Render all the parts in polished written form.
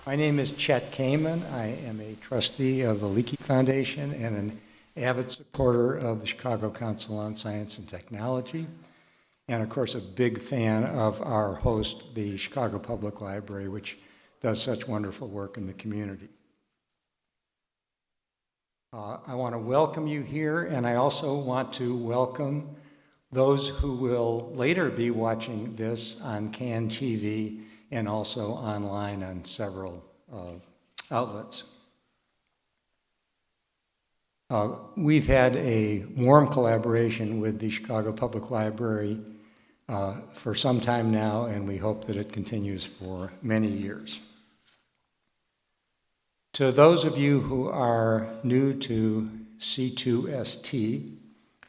My name is Chet Kamen. I am a trustee of the Leakey Foundation and an avid supporter of the Chicago Council on Science and Technology, and of course a big fan of our host, the Chicago Public Library, which does such wonderful work in the community. I want to welcome you here, and I also want to welcome those who will later be watching this on CAN TV and also online on several outlets. We've had a warm collaboration with the Chicago Public Library for some time now, and we hope that it continues for many years. To those of you who are new to C2ST,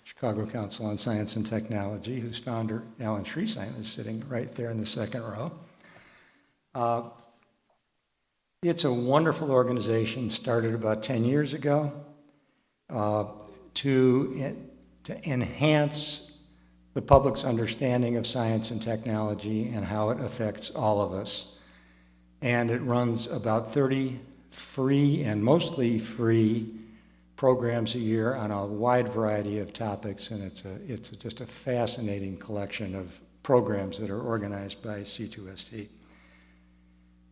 Chicago Council on Science and Technology, whose founder, Alan Schriesheim, is sitting right there in the second row. It's a wonderful organization, started about 10 years ago to enhance the public's understanding of science and technology and how it affects all of us. And it runs about 30 free and mostly free programs a year on a wide variety of topics, and it's just a fascinating collection of programs that are organized by C2ST.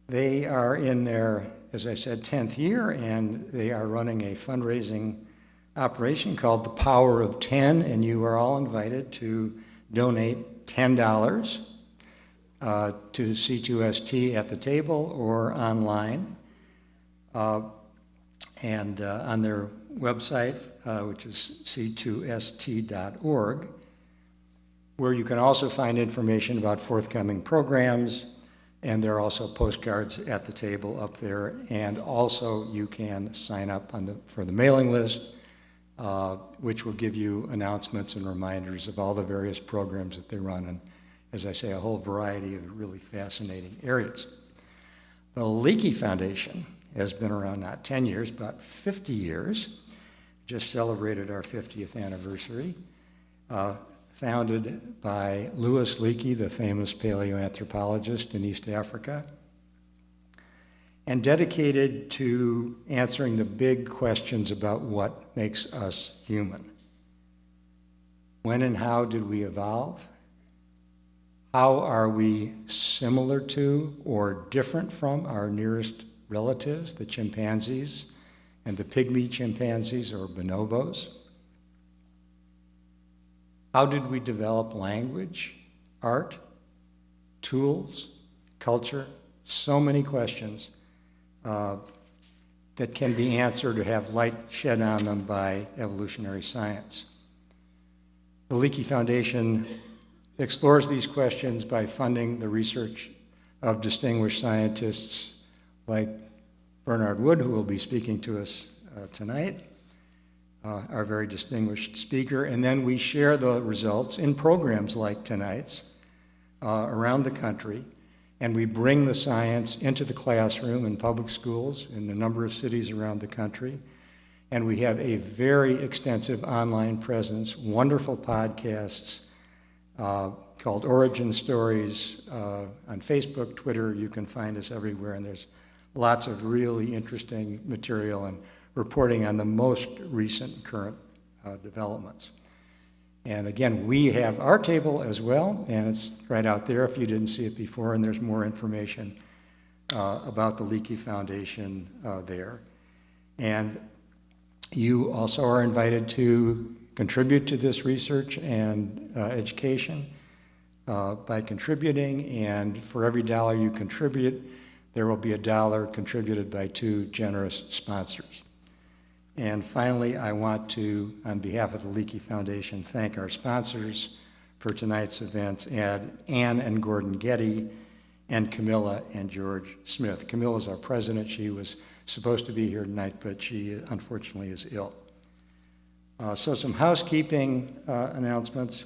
They are in their, as I said, 10th year, and they are running a fundraising operation called The Power of 10, and you are all invited to donate $10 to C2ST at the table or online. And on their website, which is c2st.org, where you can also find information about forthcoming programs, and there are also postcards at the table up there, and also you can sign up for the mailing list, which will give you announcements and reminders of all the various programs that they run, and as I say, a whole variety of really fascinating areas. The Leakey Foundation has been around not 10 years, but 50 years. Just celebrated our 50th anniversary. Founded by Louis Leakey, the famous paleoanthropologist in East Africa, and dedicated to answering the big questions about what makes us human. When and how did we evolve? How are we similar to or different from our nearest relatives, the chimpanzees and the pygmy chimpanzees or bonobos? How did we develop language, art, tools, culture? So many questions that can be answered or have light shed on them by evolutionary science. The Leakey Foundation explores these questions by funding the research of distinguished scientists like Bernard Wood, who will be speaking to us tonight, our very distinguished speaker, and then we share the results in programs like tonight's around the country, and we bring the science into the classroom in public schools in a number of cities around the country, and we have a very extensive online presence, wonderful podcasts called Origin Stories on Facebook, Twitter. You can find us everywhere, and there's lots of really interesting material and reporting on the most recent current developments. And again, we have our table as well, and it's right out there if you didn't see it before, and there's more information about the Leakey Foundation there. And you also are invited to contribute to this research and education by contributing, and for every dollar you contribute, there will be $1 contributed by 2 generous sponsors. And finally, I want to, on behalf of the Leakey Foundation, thank our sponsors for tonight's events, Ann and Gordon Getty, and Camilla and George Smith. Camilla is our president. She was supposed to be here tonight, but she unfortunately is ill. So some housekeeping announcements.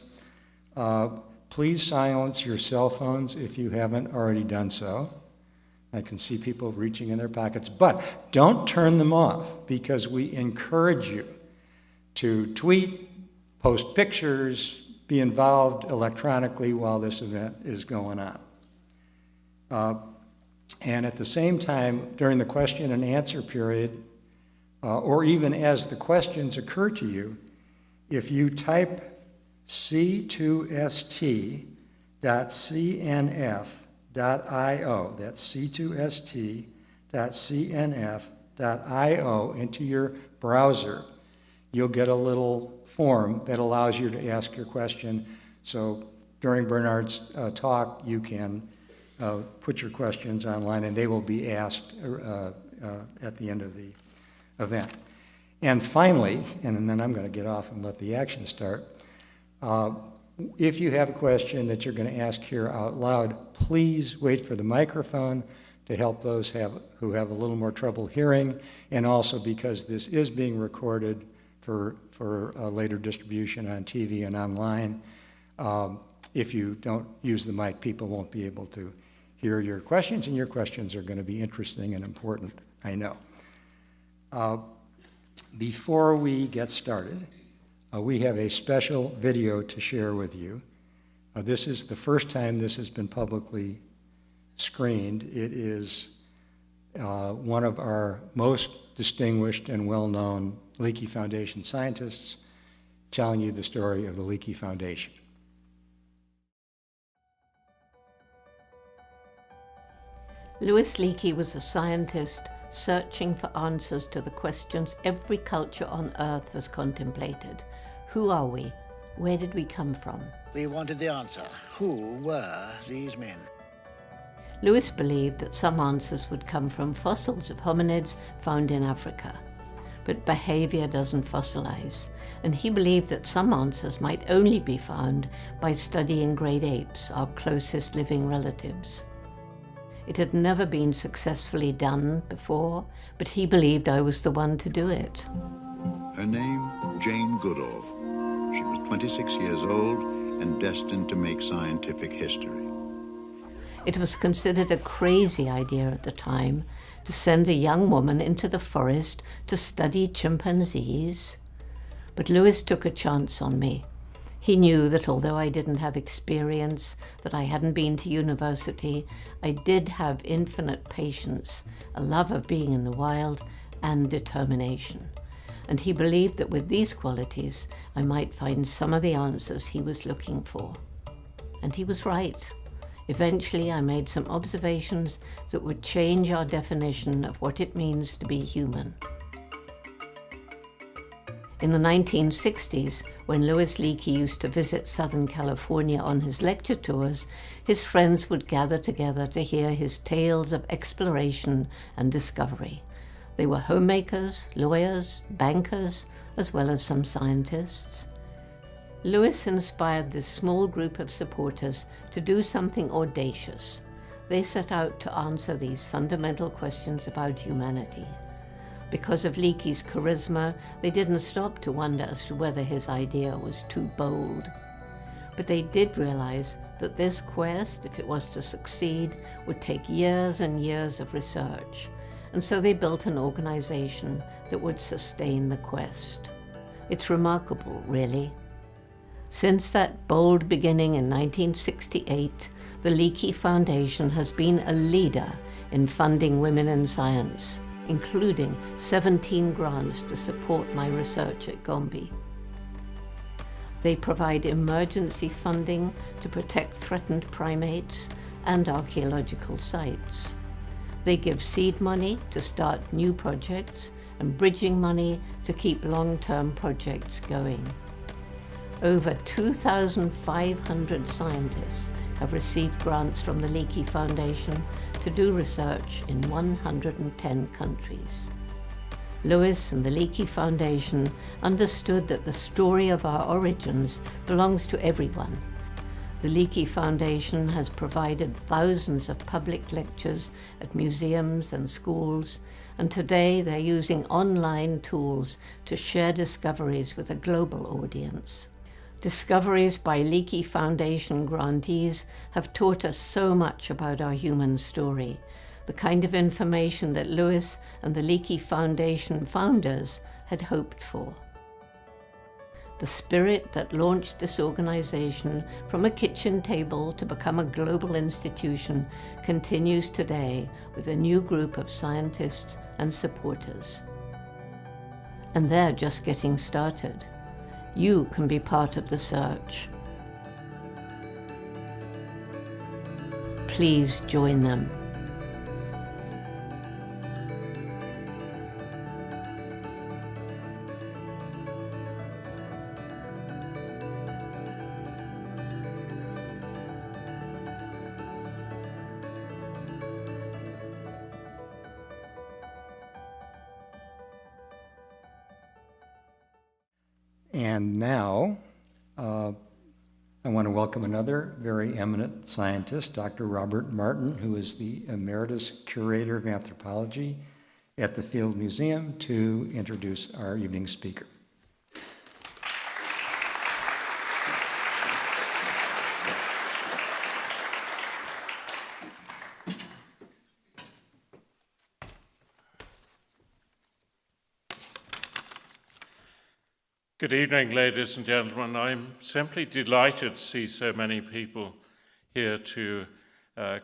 Please silence your cell phones if you haven't already done so. I can see people reaching in their pockets, but don't turn them off, because we encourage you to tweet, post pictures, be involved electronically while this event is going on. And at the same time, during the question and answer period, or even as the questions occur to you, if you type c2st.cnf.io, that's c2st.cnf.io into your browser, you'll get a little form that allows you to ask your question. So during Bernard's talk, you can put your questions online and they will be asked at the end of the event. And finally, and then I'm going to get off and let the action start, if you have a question that you're going to ask here out loud, please wait for the microphone to help those who have a little more trouble hearing, and also because this is being recorded for later distribution on TV and online. If you don't use the mic, people won't be able to hear your questions, and your questions are going to be interesting and important, I know. Before we get started, we have a special video to share with you. This is the first time this has been publicly screened. It is one of our most distinguished and well-known Leakey Foundation scientists telling you the story of the Leakey Foundation. Louis Leakey was a scientist searching for answers to the questions every culture on Earth has contemplated. Who are we? Where did we come from? We wanted the answer. Who were these men? Louis believed that some answers would come from fossils of hominids found in Africa. But behavior doesn't fossilize, and he believed that some answers might only be found by studying great apes, our closest living relatives. It had never been successfully done before, but he believed I was the one to do it. Her name, Jane Goodall. She was 26 years old and destined to make scientific history. It was considered a crazy idea at the time to send a young woman into the forest to study chimpanzees. But Louis took a chance on me. He knew that although I didn't have experience, that I hadn't been to university, I did have infinite patience, a love of being in the wild, and determination. And he believed that with these qualities, I might find some of the answers he was looking for. And he was right. Eventually, I made some observations that would change our definition of what it means to be human. In the 1960s, when Louis Leakey used to visit Southern California on his lecture tours, his friends would gather together to hear his tales of exploration and discovery. They were homemakers, lawyers, bankers, as well as some scientists. Louis inspired this small group of supporters to do something audacious. They set out to answer these fundamental questions about humanity. Because of Leakey's charisma, they didn't stop to wonder as to whether his idea was too bold. But they did realize that this quest, if it was to succeed, would take years and years of research. And so they built an organization that would sustain the quest. It's remarkable, really. Since that bold beginning in 1968, the Leakey Foundation has been a leader in funding women in science, including 17 grants to support my research at Gombe. They provide emergency funding to protect threatened primates and archaeological sites. They give seed money to start new projects and bridging money to keep long-term projects going. Over 2,500 scientists have received grants from the Leakey Foundation to do research in 110 countries. Louis and the Leakey Foundation understood that the story of our origins belongs to everyone. The Leakey Foundation has provided thousands of public lectures at museums and schools, and today they're using online tools to share discoveries with a global audience. Discoveries by Leakey Foundation grantees have taught us so much about our human story, the kind of information that Louis and the Leakey Foundation founders had hoped for. The spirit that launched this organization from a kitchen table to become a global institution continues today with a new group of scientists and supporters. And they're just getting started. You can be part of the search. Please join them. And now, I want to welcome another very eminent scientist, Dr. Robert Martin, who is the Emeritus Curator of Anthropology at the Field Museum, to introduce our evening speaker. Good evening, ladies and gentlemen. I'm simply delighted to see so many people here to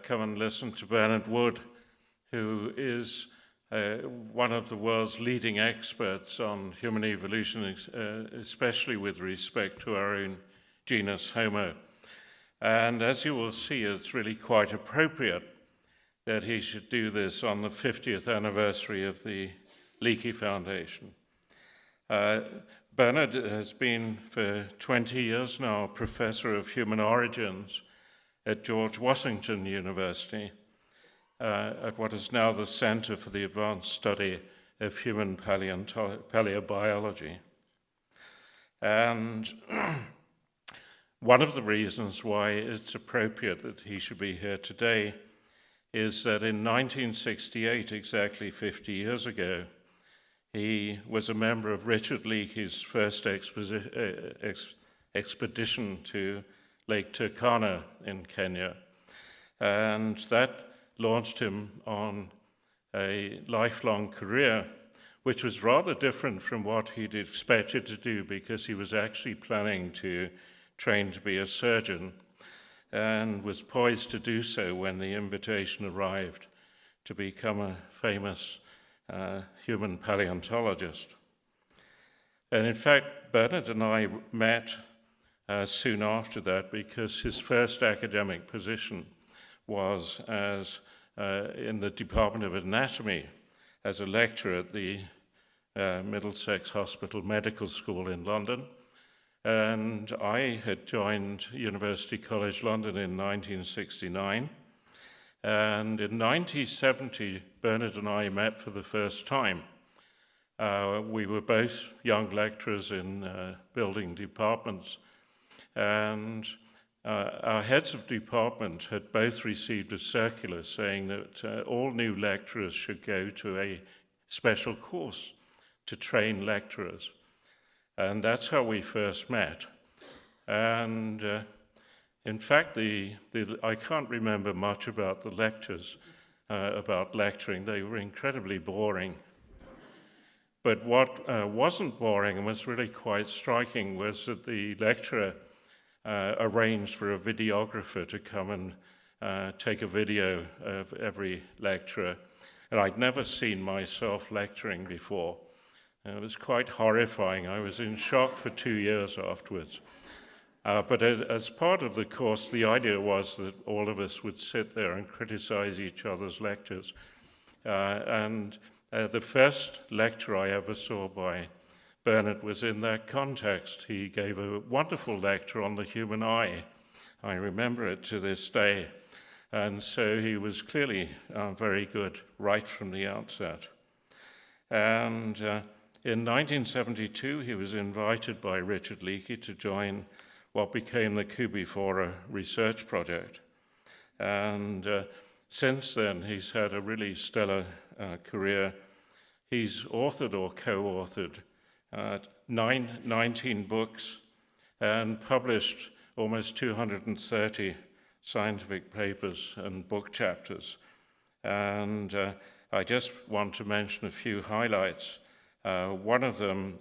come and listen to Bernard Wood, who is one of the world's leading experts on human evolution, especially with respect to our own genus Homo. And as you will see, it's really quite appropriate that he should do this on the 50th anniversary of the Leakey Foundation. Bernard has been for 20 years now professor of human origins at George Washington University, at what is now the Center for the Advanced Study of Human Paleobiology. And one of the reasons why it's appropriate that he should be here today is that in 1968, exactly 50 years ago, he was a member of Richard Leakey's first expedition to Lake Turkana in Kenya. And that launched him on a lifelong career, which was rather different from what he'd expected to do, because he was actually planning to train to be a surgeon and was poised to do so when the invitation arrived to become a famous human paleontologist. And in fact, Bernard and I met soon after that, because his first academic position was as in the Department of Anatomy as a lecturer at the Middlesex Hospital Medical School in London. And I had joined University College London in 1969. And in 1970, Bernard and I met for the first time. We were both young lecturers in building departments, and our heads of department had both received a circular saying that all new lecturers should go to a special course to train lecturers. And that's how we first met. And in fact, I can't remember much about the lectures, about lecturing. They were incredibly boring. But what wasn't boring and was really quite striking was that the lecturer arranged for a videographer to come and take a video of every lecturer. And I'd never seen myself lecturing before. It was quite horrifying. I was in shock for 2 years afterwards. But as part of the course, the idea was that all of us would sit there and criticize each other's lectures. And the first lecture I ever saw by Bernard was in that context. He gave a wonderful lecture on the human eye. I remember it to this day. And so he was clearly very good right from the outset. And in 1972, he was invited by Richard Leakey to join what became the Kubifora research project. And since then, he's had a really stellar career. He's authored or co-authored 19 books and published almost 230 scientific papers and book chapters. And I just want to mention a few highlights. One of them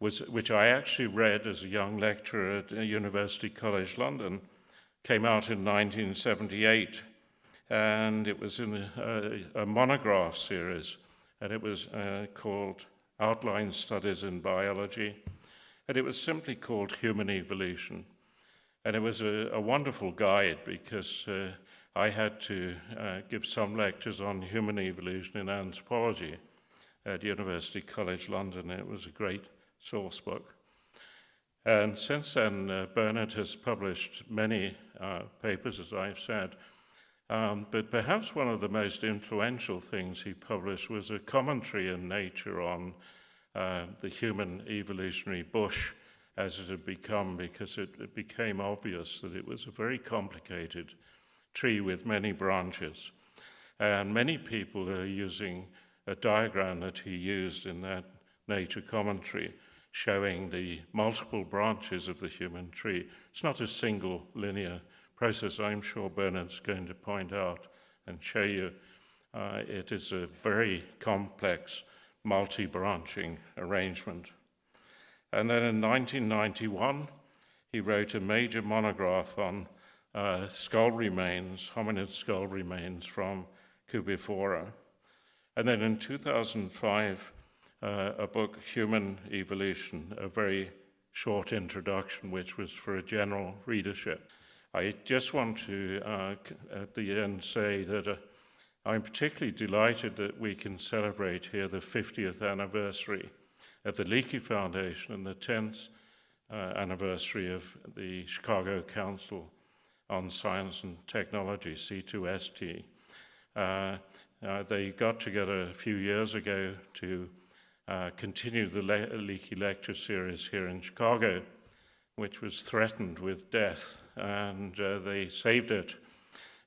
which I actually read as a young lecturer at University College London, came out in 1978, and it was in a monograph series, and it was called Outline Studies in Biology, and it was simply called Human Evolution. And it was a wonderful guide because I had to give some lectures on human evolution in anthropology at University College London. It was a great source book. And since then, Bernard has published many papers, as I've said, but perhaps one of the most influential things he published was a commentary in Nature on the human evolutionary bush as it had become, because it became obvious that it was a very complicated tree with many branches. And many people are using a diagram that he used in that Nature commentary, showing the multiple branches of the human tree. It's not a single linear process. I'm sure Bernard's going to point out and show you. It is a very complex, multi-branching arrangement. And then in 1991, he wrote a major monograph on skull remains, hominid skull remains from Cubifora. And then in 2005, a book, Human Evolution, a very short introduction, which was for a general readership. I just want to, at the end, say that I'm particularly delighted that we can celebrate here the 50th anniversary of the Leakey Foundation and the 10th anniversary of the Chicago Council on Science and Technology, C2ST. They got together a few years ago to continue the Leakey lecture series here in Chicago, which was threatened with death, and they saved it.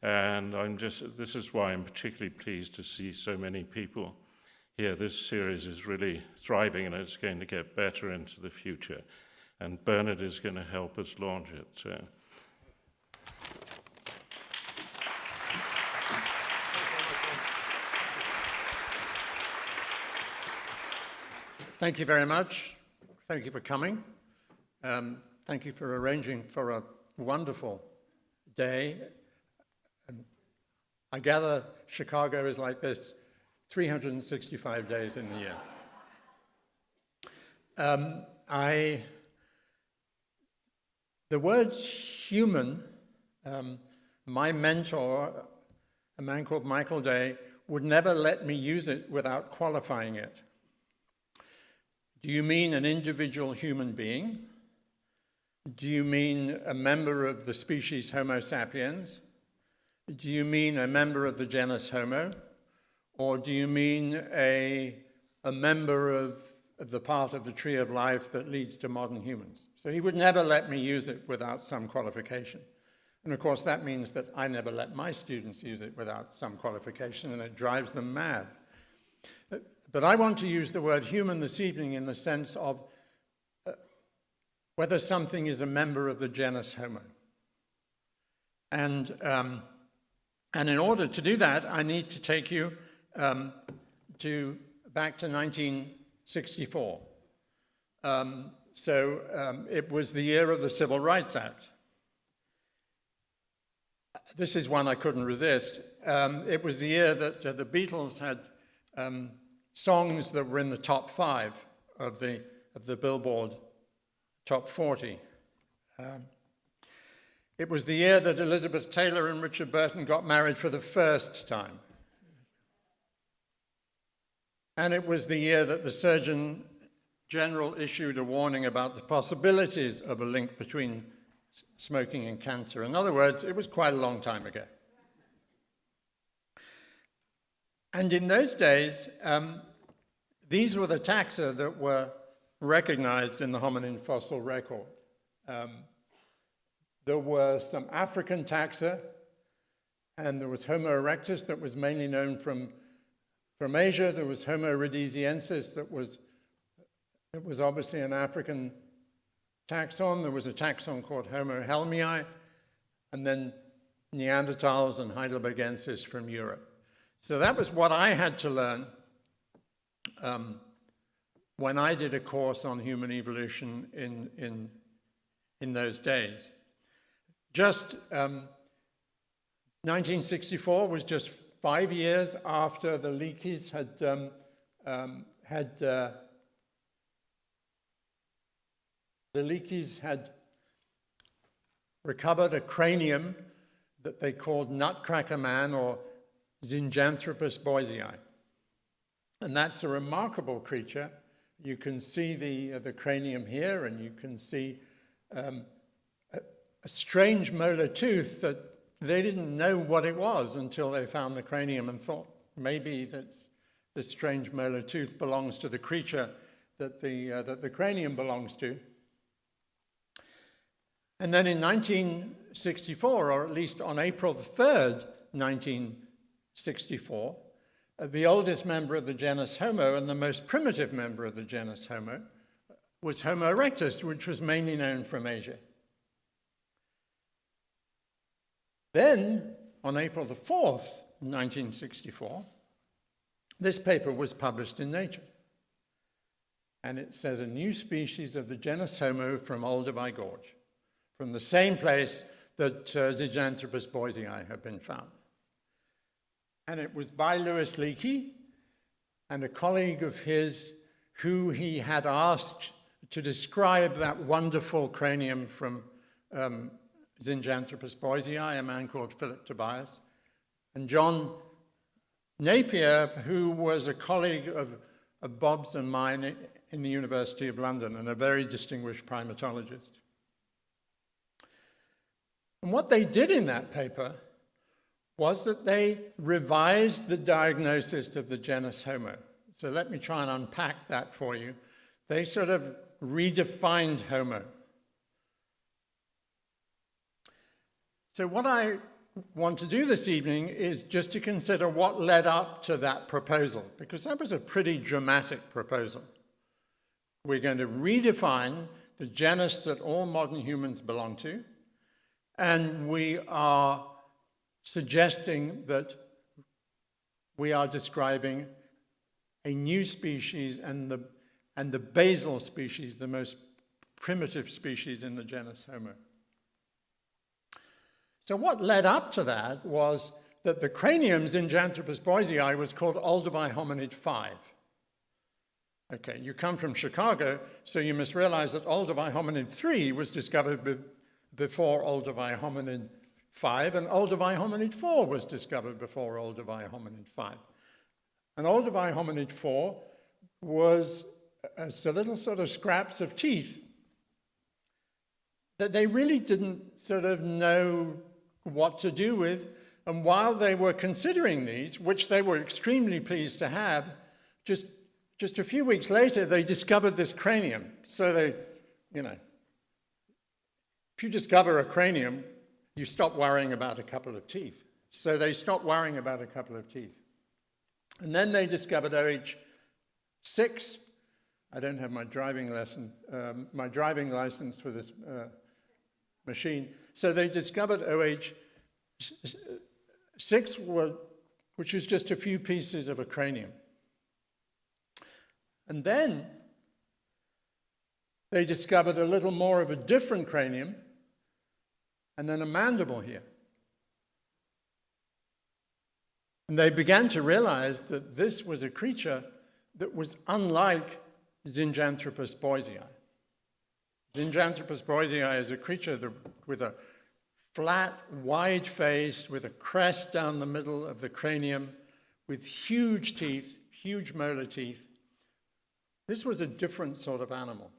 And this is why I'm particularly pleased to see so many people here. This series is really thriving, and it's going to get better into the future. And Bernard is going to help us launch it. So. Thank you very much. Thank you for coming. Thank you for arranging for a wonderful day. I gather Chicago is like this 365 days in the year. The word human, my mentor, a man called Michael Day, would never let me use it without qualifying it. Do you mean an individual human being? Do you mean a member of the species Homo sapiens? Do you mean a member of the genus Homo? Or do you mean a member of the part of the tree of life that leads to modern humans? So he would never let me use it without some qualification. And of course, that means that I never let my students use it without some qualification, and it drives them mad. But I want to use the word human this evening in the sense of whether something is a member of the genus Homo. And in order to do that, I need to take you back to 1964. It was the year of the Civil Rights Act. This is one I couldn't resist. It was the year that the Beatles had songs that were in the top 5 of the Billboard top 40. It was the year that Elizabeth Taylor and Richard Burton got married for the first time. And it was the year that the Surgeon General issued a warning about the possibilities of a link between smoking and cancer. In other words, it was quite a long time ago. And in those days, these were the taxa that were recognized in the hominin fossil record. There were some African taxa, and there was Homo erectus that was mainly known from Asia. There was Homo rhodesiensis that was obviously an African taxon. There was a taxon called Homo helmii, and then Neanderthals and Heidelbergensis from Europe. So that was what I had to learn when I did a course on human evolution in those days. Just 1964 was just 5 years after the Leakeys had recovered a cranium that they called Nutcracker Man, or Zinjanthropus boisei. And that's a remarkable creature. You can see the cranium here, and you can see a strange molar tooth that they didn't know what it was until they found the cranium and thought maybe this strange molar tooth belongs to the creature that the cranium belongs to. And then in 1964, or at least on April 3rd, 1964, the oldest member of the genus Homo and the most primitive member of the genus Homo was Homo erectus, which was mainly known from Asia. Then, on April the 4th, 1964, this paper was published in Nature. And it says a new species of the genus Homo from Olduvai Gorge, from the same place that Zinjanthropus boisei had been found. And it was by Louis Leakey and a colleague of his who he had asked to describe that wonderful cranium from Zinjanthropus boisei, a man called Philip Tobias, and John Napier, who was a colleague of Bob's and mine in the University of London and a very distinguished primatologist. And what they did in that paper was that they revised the diagnosis of the genus Homo. So let me try and unpack that for you. They sort of redefined Homo. So what I want to do this evening is just to consider what led up to that proposal, because that was a pretty dramatic proposal. We're going to redefine the genus that all modern humans belong to, and we are suggesting that we are describing a new species and the basal species, the most primitive species in the genus Homo. So what led up to that was that the cranium Zinjanthropus boisei was called Olduvai hominid 5. Okay, you come from Chicago, so you must realize that Olduvai hominid 3 was discovered before Olduvai hominid 5, and Olduvai hominid 4 was discovered before Olduvai hominid 5. And Olduvai hominid 4 was a little sort of scraps of teeth that they really didn't sort of know what to do with. And while they were considering these, which they were extremely pleased to have, just a few weeks later, they discovered this cranium. So they, if you discover a cranium, you stop worrying about a couple of teeth. So they stopped worrying about a couple of teeth. And then they discovered OH6. I don't have my driving license for this machine. So they discovered OH6, which is just a few pieces of a cranium. And then they discovered a little more of a different cranium, and then a mandible here. And they began to realize that this was a creature that was unlike Zinjanthropus boisei. Zinjanthropus boisei is a creature with a flat, wide face, with a crest down the middle of the cranium, with huge teeth, huge molar teeth. This was a different sort of animal.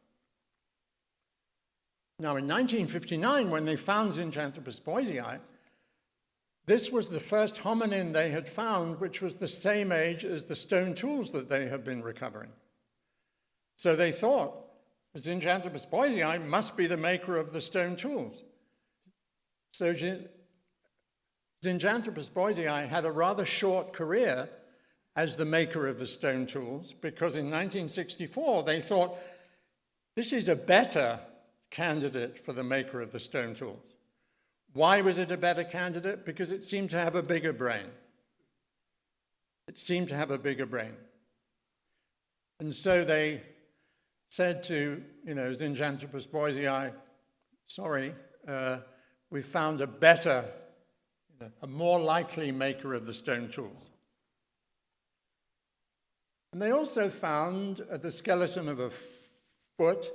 Now, in 1959, when they found Zinjanthropus boisei, this was the first hominin they had found, which was the same age as the stone tools that they had been recovering. So they thought, Zinjanthropus boisei must be the maker of the stone tools. So Zinjanthropus boisei had a rather short career as the maker of the stone tools, because in 1964 they thought, this is a better candidate for the maker of the stone tools. Why was it a better candidate? Because it seemed to have a bigger brain. It seemed to have a bigger brain. And so they said to, Zinjanthropus boisei, sorry, we found a better, a more likely maker of the stone tools. And they also found the skeleton of a foot,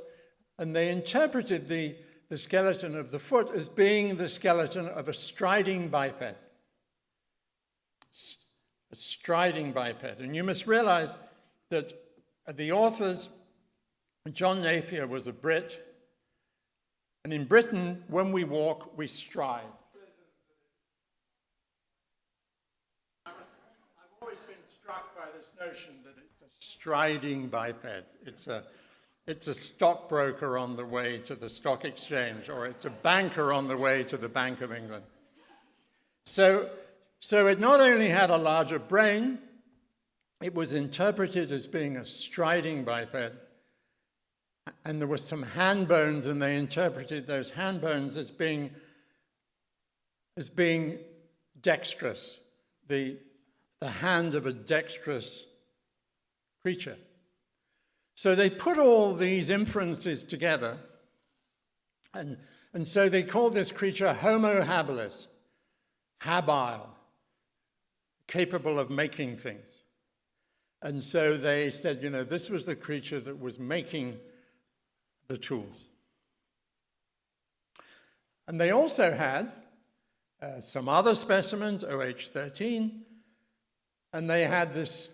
and they interpreted the skeleton of the foot as being the skeleton of a striding biped. A striding biped. And you must realize that the authors, John Napier was a Brit, and in Britain, when we walk, we stride. I've always been struck by this notion that it's a striding biped. It's a stockbroker on the way to the stock exchange, or it's a banker on the way to the Bank of England. So it not only had a larger brain, it was interpreted as being a striding biped, and there were some hand bones, and they interpreted those hand bones as being dexterous, the hand of a dexterous creature. So they put all these inferences together, and so they called this creature Homo habilis, habile, capable of making things. And so they said, this was the creature that was making the tools. And they also had some other specimens, OH13, and they had this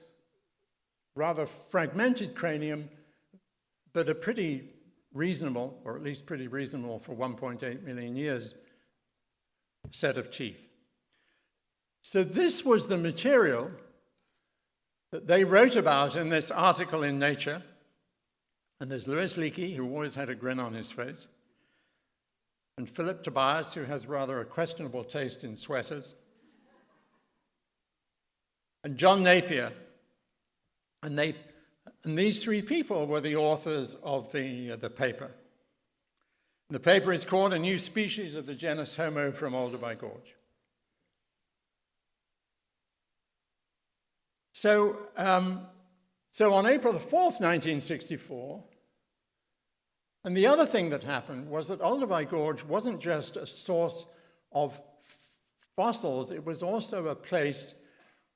rather fragmented cranium, but a pretty reasonable, or at least pretty reasonable for 1.8 million years, set of teeth. So this was the material that they wrote about in this article in Nature. And there's Louis Leakey, who always had a grin on his face, and Philip Tobias, who has rather a questionable taste in sweaters, and John Napier. And these three people were the authors of the paper. And the paper is called A New Species of the Genus Homo from Olduvai Gorge. So on April the 4th, 1964, and the other thing that happened was that Olduvai Gorge wasn't just a source of fossils, it was also a place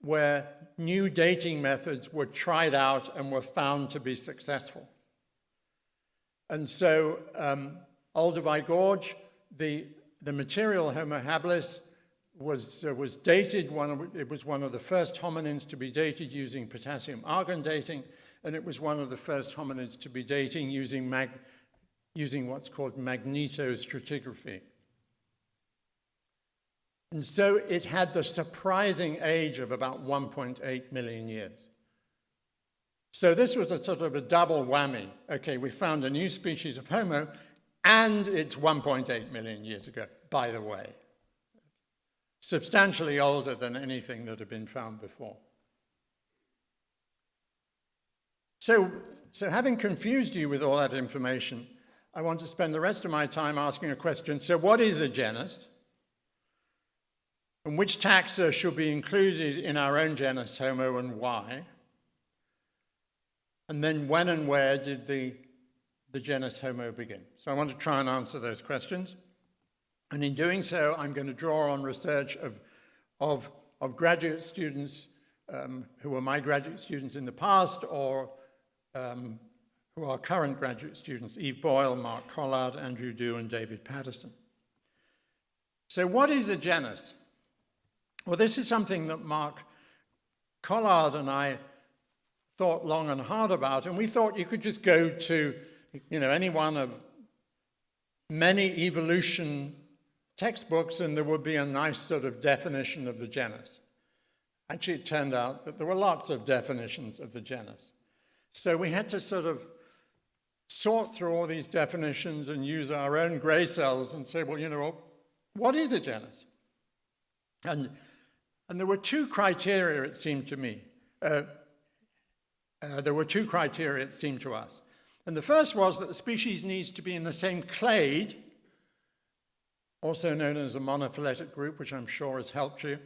where new dating methods were tried out and were found to be successful. And so Olduvai Gorge, the material Homo habilis, was dated. It was one of the first hominins to be dated using potassium-argon dating, and it was one of the first hominids to be dating using what's called magnetostratigraphy. And so it had the surprising age of about 1.8 million years. So this was a sort of a double whammy. Okay, we found a new species of Homo, and it's 1.8 million years ago, by the way. Substantially older than anything that had been found before. So having confused you with all that information, I want to spend the rest of my time asking a question. So what is a genus? And which taxa should be included in our own genus Homo, and why? And then when and where did the genus Homo begin? So I want to try and answer those questions. And in doing so, I'm going to draw on research of graduate students who were my graduate students in the past, or who are current graduate students: Eve Boyle, Mark Collard, Andrew Dew, and David Patterson. So what is a genus? Well, this is something that Mark Collard and I thought long and hard about, and we thought you could just go to any one of many evolution textbooks and there would be a nice sort of definition of the genus. Actually, it turned out that there were lots of definitions of the genus. So we had to sort of sort through all these definitions and use our own gray cells and say, well, what is a genus? And there were two criteria, it seemed to me. There were two criteria, it seemed to us. And the first was that the species needs to be in the same clade, also known as a monophyletic group, which I'm sure has helped you,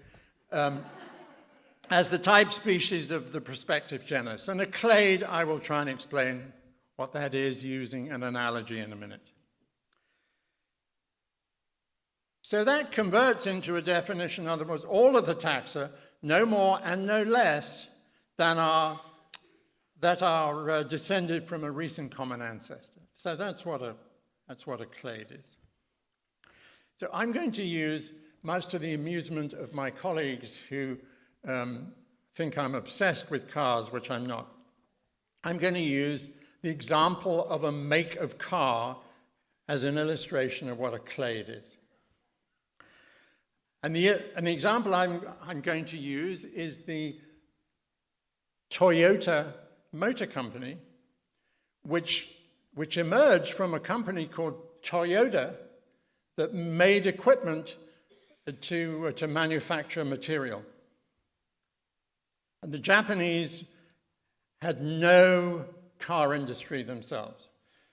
as the type species of the prospective genus. And a clade, I will try and explain what that is using an analogy in a minute. So that converts into a definition, in other words, all of the taxa, no more and no less than that are descended from a recent common ancestor. So that's what a clade is. So I'm going to use, much to the amusement of my colleagues who think I'm obsessed with cars, which I'm not, I'm going to use the example of a make of car as an illustration of what a clade is. And the example I'm going to use is the Toyota Motor Company, which emerged from a company called Toyota that made equipment to manufacture material. And the Japanese had no car industry themselves.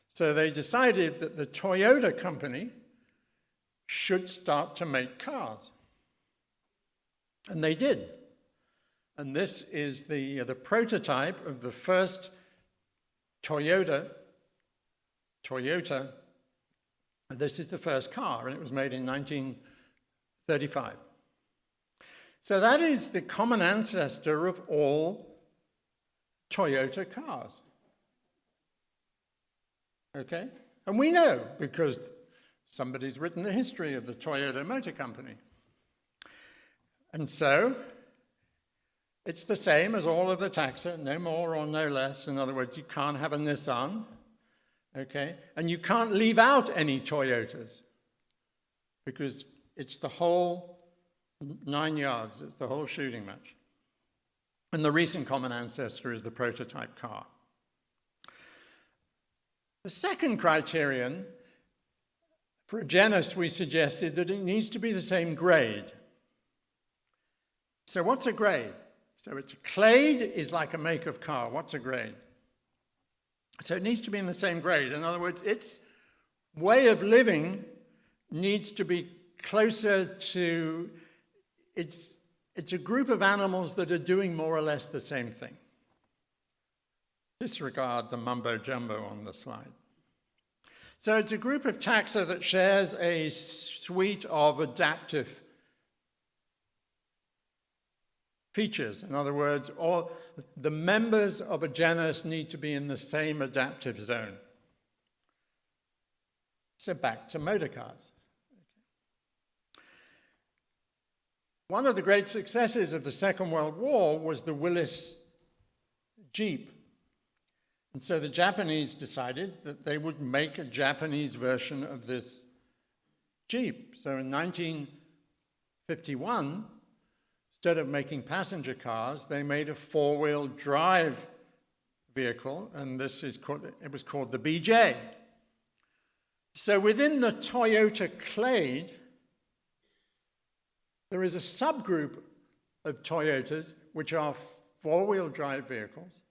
So they decided that the Toyota company should start to make cars. And they did. And this is the prototype of the first Toyota. This is the first car, and it was made in 1935. So that is the common ancestor of all Toyota cars. Okay? And we know, because somebody's written the history of the Toyota Motor Company. And so, it's the same as all of the taxa, no more or no less. In other words, you can't have a Nissan, okay? And you can't leave out any Toyotas, because it's the whole 9 yards, it's the whole shooting match. And the recent common ancestor is the prototype car. The second criterion, for a genus, we suggested that it needs to be the same grade. So what's a grade? So it's a clade is like a make of car. What's a grade? So it needs to be in the same grade. In other words, its way of living needs to be closer to, it's a group of animals that are doing more or less the same thing. Disregard the mumbo jumbo on the slide. So it's a group of taxa that shares a suite of adaptive features. In other words, all the members of a genus need to be in the same adaptive zone. So back to motor cars. One of the great successes of the Second World War was the Willys Jeep. And so the Japanese decided that they would make a Japanese version of this Jeep. So in 1951, instead of making passenger cars, they made a four-wheel drive vehicle, and it was called the BJ. So within the Toyota clade, there is a subgroup of Toyotas which are four-wheel drive vehicles.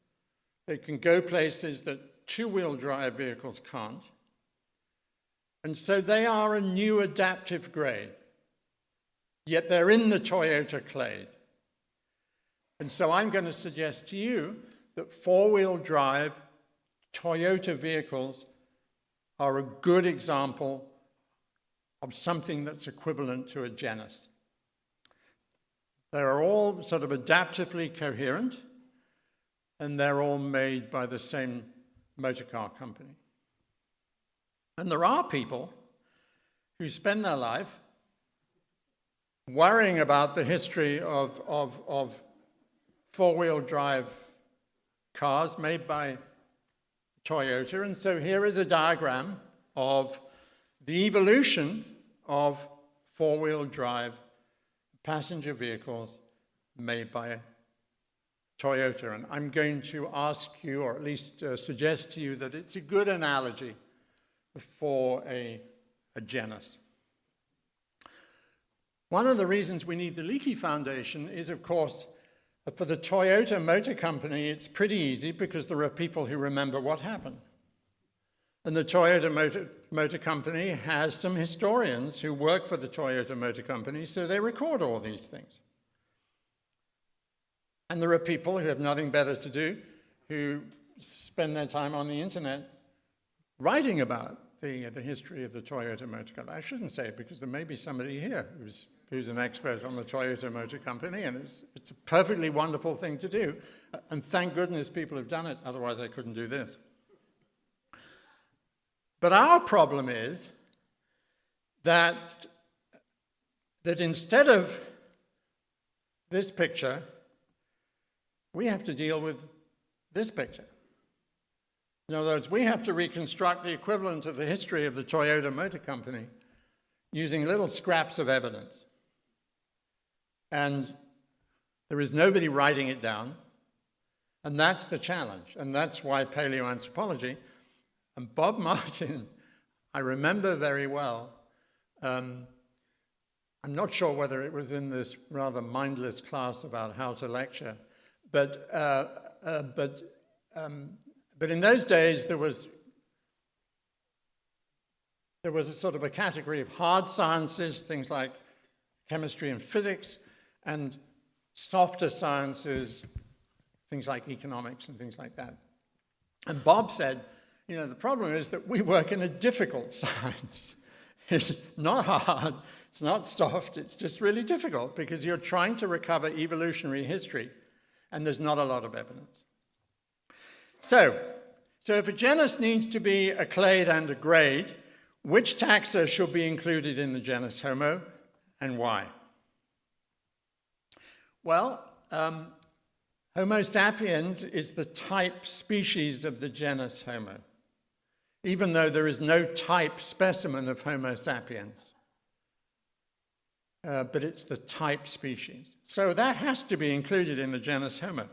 They can go places that two-wheel drive vehicles can't. And so they are a new adaptive grade. Yet they're in the Toyota clade. And so I'm going to suggest to you that four-wheel drive Toyota vehicles are a good example of something that's equivalent to a genus. They're all sort of adaptively coherent, and they're all made by the same motor car company. And there are people who spend their life worrying about the history of four-wheel drive cars made by Toyota. And so here is a diagram of the evolution of four-wheel drive passenger vehicles made by Toyota. And I'm going to ask you, or at least suggest to you, that it's a good analogy for a genus. One of the reasons we need the Leakey Foundation is, of course, for the Toyota Motor Company, it's pretty easy because there are people who remember what happened. And the Toyota Motor Company has some historians who work for the Toyota Motor Company, so they record all these things. And there are people who have nothing better to do who spend their time on the internet writing about the history of the Toyota Motor Company. I shouldn't say it because there may be somebody here who's an expert on the Toyota Motor Company, and it's a perfectly wonderful thing to do. And thank goodness people have done it, otherwise I couldn't do this. But our problem is that instead of this picture, we have to deal with this picture. In other words, we have to reconstruct the equivalent of the history of the Toyota Motor Company using little scraps of evidence. And there is nobody writing it down, and that's the challenge, and that's why paleoanthropology. And Bob Martin, I remember very well, I'm not sure whether it was in this rather mindless class about how to lecture, but in those days there was a sort of a category of hard sciences, things like chemistry and physics, and softer sciences, things like economics and things like that. And Bob said, you know, the problem is that we work in a difficult science. It's not hard, it's not soft, it's just really difficult because you're trying to recover evolutionary history and there's not a lot of evidence. So if a genus needs to be a clade and a grade, which taxa should be included in the genus Homo and why? Well, Homo sapiens is the type species of the genus Homo, even though there is no type specimen of Homo sapiens. But it's the type species. So that has to be included in the genus Homo.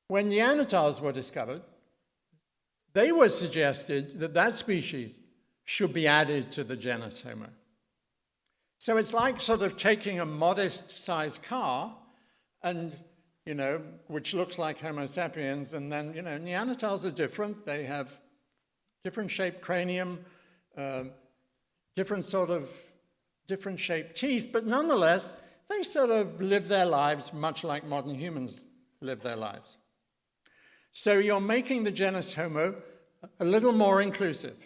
When Neanderthals were discovered, they were suggested that that species should be added to the genus Homo. So it's like sort of taking a modest-sized car and, you know, which looks like Homo sapiens, and then, you know, Neanderthals are different. They have different shaped cranium, different shaped teeth, but nonetheless, they sort of live their lives much like modern humans live their lives. So you're making the genus Homo a little more inclusive.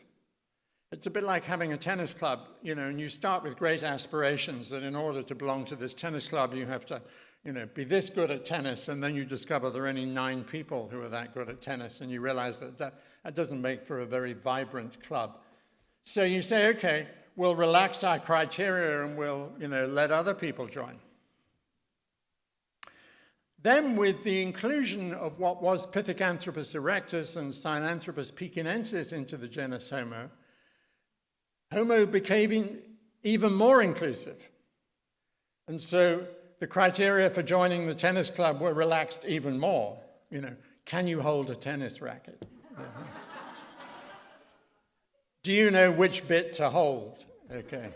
It's a bit like having a tennis club, you know, and you start with great aspirations that in order to belong to this tennis club, you have to, you know, be this good at tennis, and then you discover there are only 9 people who are that good at tennis, and you realize that doesn't make for a very vibrant club. So you say, okay, we'll relax our criteria and we'll, you know, let other people join. Then with the inclusion of what was Pithecanthropus erectus and Sinanthropus pekinensis into the genus Homo, Homo became even more inclusive. And so the criteria for joining the tennis club were relaxed even more. You know, can you hold a tennis racket? Do you know which bit to hold? Okay.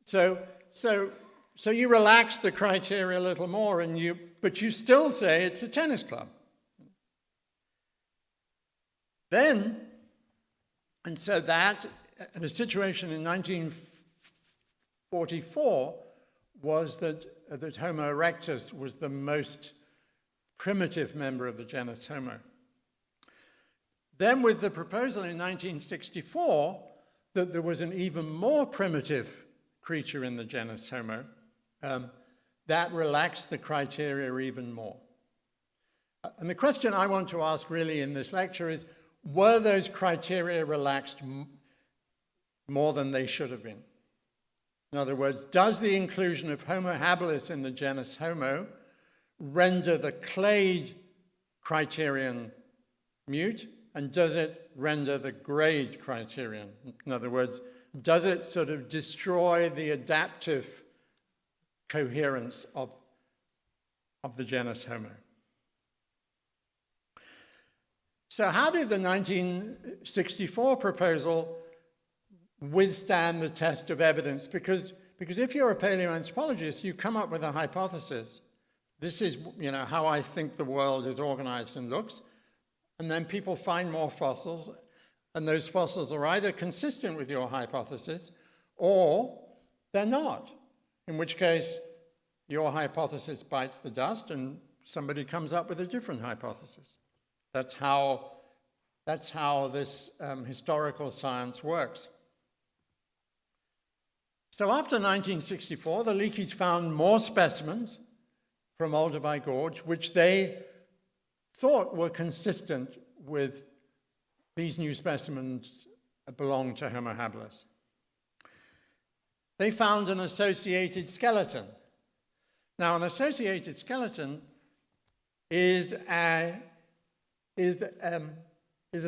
So you relax the criteria a little more, but you still say it's a tennis club. The situation in 1944 was that Homo erectus was the most primitive member of the genus Homo. Then with the proposal in 1964 that there was an even more primitive creature in the genus Homo, that relaxed the criteria even more. And the question I want to ask really in this lecture is, were those criteria relaxed more than they should have been? In other words, does the inclusion of Homo habilis in the genus Homo render the clade criterion mute, and does it render the grade criterion? In other words, does it sort of destroy the adaptive coherence of the genus Homo? So how did the 1964 proposal withstand the test of evidence? Because if you're a paleoanthropologist, you come up with a hypothesis. This is, you know, how I think the world is organized and looks. And then people find more fossils, and those fossils are either consistent with your hypothesis or they're not, in which case your hypothesis bites the dust and somebody comes up with a different hypothesis. That's how this historical science works. So after 1964, the Leakeys found more specimens from Olduvai Gorge, which they thought were consistent with these new specimens belonged to Homo habilis. They found an associated skeleton. Now, an associated skeleton is a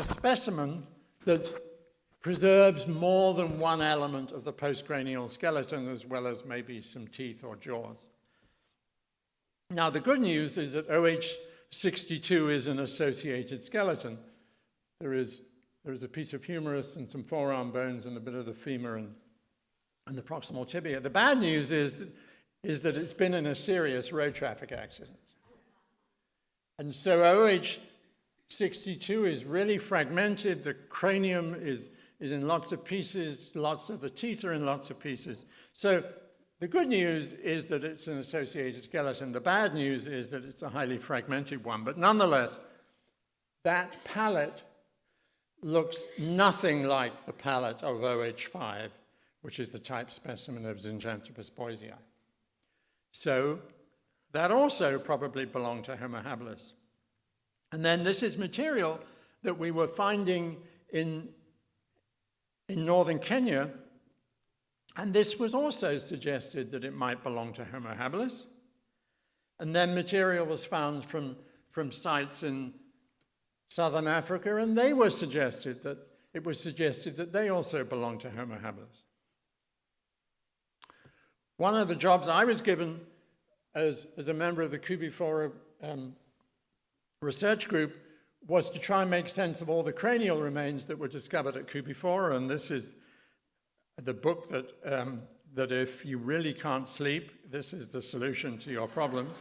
specimen that preserves more than one element of the postcranial skeleton, as well as maybe some teeth or jaws. Now, the good news is that OH62 is an associated skeleton. There is a piece of humerus and some forearm bones and a bit of the femur and the proximal tibia. The bad news is that it's been in a serious road traffic accident. And so OH62 is really fragmented. The cranium is in lots of pieces. Lots of the teeth are in lots of pieces. So the good news is that it's an associated skeleton. The bad news is that it's a highly fragmented one. But nonetheless, that palate looks nothing like the palate of OH5, which is the type specimen of Zinjanthropus boisei. So that also probably belonged to Homo habilis. And then this is material that we were finding in northern Kenya, and this was also suggested that it might belong to Homo habilis. And then material was found from sites in southern Africa, and it was suggested that they also belonged to Homo habilis. One of the jobs I was given as a member of the Kubifora research group was to try and make sense of all the cranial remains that were discovered at Kubifora, and this is the book that if you really can't sleep, this is the solution to your problems.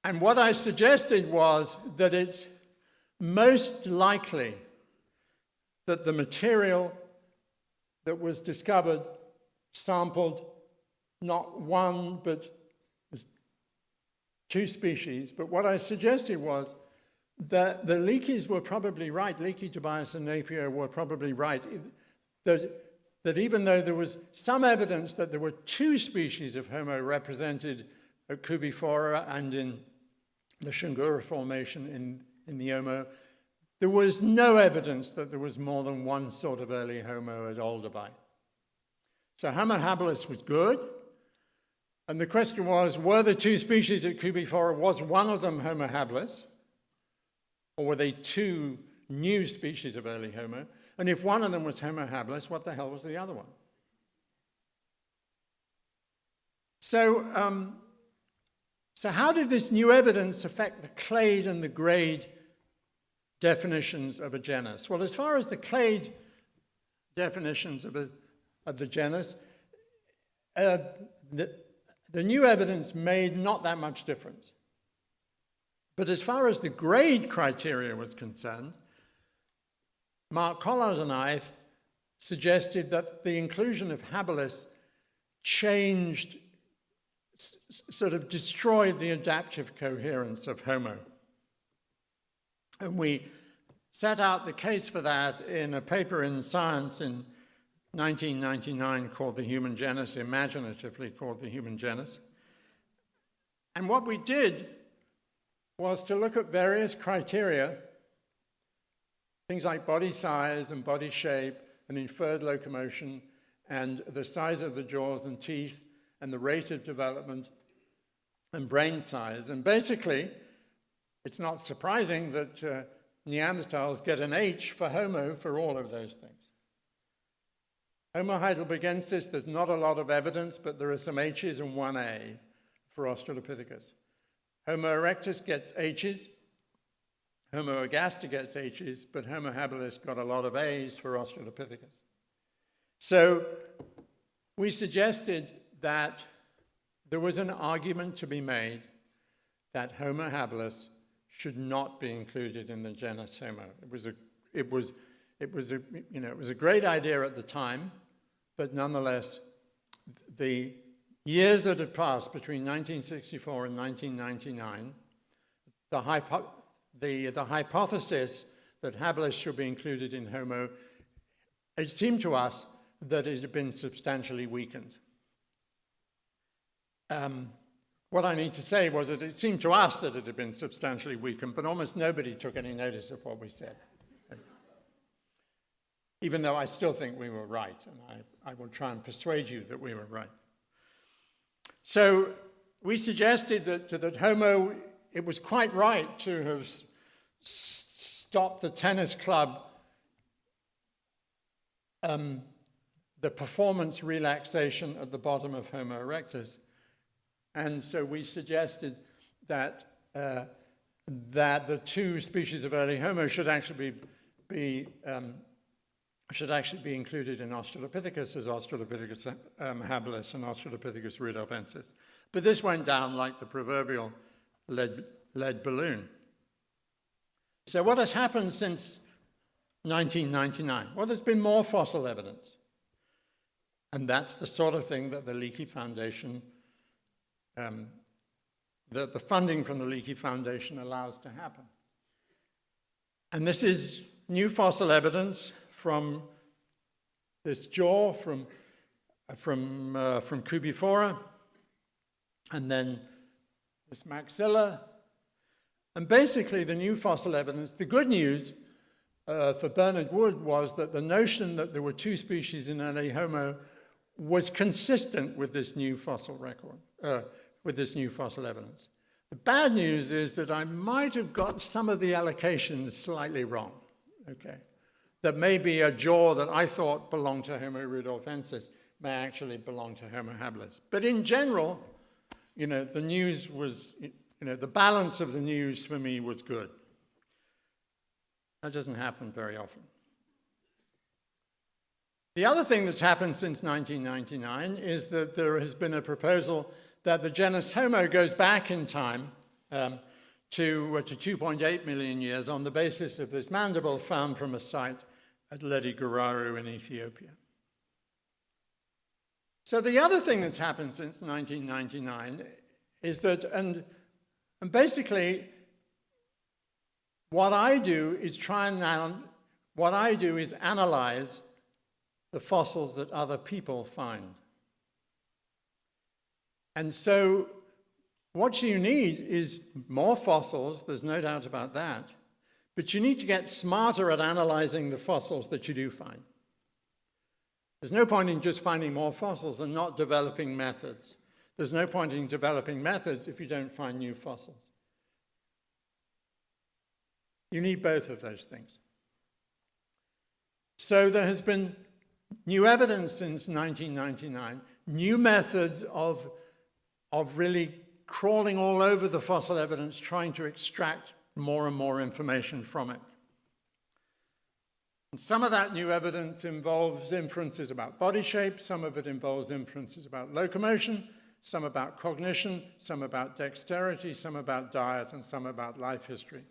And what I suggested was that it's most likely that the material that was discovered sampled not one but two species. But what I suggested was that the Leakeys were probably right, Leakey, Tobias, and Napier were probably right, that even though there was some evidence that there were two species of Homo represented at Kubifora and in the Shungura Formation in the Omo, there was no evidence that there was more than one sort of early Homo at Olduvai. So Homo habilis was good. And the question was, were the two species at Kubifora, was one of them Homo habilis? Or were they two new species of early Homo? And if one of them was Homo habilis, what the hell was the other one? So how did this new evidence affect the clade and the grade definitions of a genus? Well, as far as the clade definitions of the genus, the new evidence made not that much difference. But as far as the grade criteria was concerned, Mark Collard and I suggested that the inclusion of habilis changed, sort of destroyed the adaptive coherence of Homo. And we set out the case for that in a paper in Science in 1999 called The Human Genus, imaginatively called The Human Genus. And what we did was to look at various criteria, things like body size and body shape and inferred locomotion and the size of the jaws and teeth and the rate of development and brain size. And basically, it's not surprising that Neanderthals get an H for Homo for all of those things. Homo heidelbergensis, there's not a lot of evidence, but there are some H's and one A for Australopithecus. Homo erectus gets H's, Homo ergaster gets H's, but Homo habilis got a lot of A's for Australopithecus. So we suggested that there was an argument to be made that Homo habilis should not be included in the genus Homo. It was a great idea at the time, but nonetheless, the years that had passed between 1964 and 1999, the hypothesis that habilis should be included in Homo, it seemed to us that it had been substantially weakened. What I need to say was that it seemed to us that it had been substantially weakened, but almost nobody took any notice of what we said. Even though I still think we were right, and I will try and persuade you that we were right. So we suggested that Homo, it was quite right to have stopped the tennis club, the performance relaxation at the bottom of Homo erectus. And so we suggested that the two species of early Homo should actually be included in Australopithecus as Australopithecus habilis and Australopithecus rudolfensis. But this went down like the proverbial lead balloon. So what has happened since 1999? Well, there's been more fossil evidence. And that's the sort of thing that the Leakey Foundation, that the funding from the Leakey Foundation allows to happen. And this is new fossil evidence from this jaw, from Cubiphora, and then this maxilla. And basically the new fossil evidence, the good news for Bernard Wood was that the notion that there were two species in early Homo was consistent with this new fossil record, with this new fossil evidence. The bad news is that I might have got some of the allocations slightly wrong, okay? That maybe a jaw that I thought belonged to Homo rudolfensis may actually belong to Homo habilis. But in general, the news was, the balance of the news for me was good. That doesn't happen very often. The other thing that's happened since 1999 is that there has been a proposal that the genus Homo goes back in time to 2.8 million years on the basis of this mandible found from a site at Ledi Guraru in Ethiopia. So the other thing that's happened since 1999 is that, and basically what I do is analyze the fossils that other people find. And so what you need is more fossils, there's no doubt about that, but you need to get smarter at analyzing the fossils that you do find. There's no point in just finding more fossils and not developing methods. There's no point in developing methods if you don't find new fossils. You need both of those things. So there has been new evidence since 1999, new methods of really crawling all over the fossil evidence, trying to extract more and more information from it. And some of that new evidence involves inferences about body shape, some of it involves inferences about locomotion, some about cognition, some about dexterity, some about diet, and some about life history.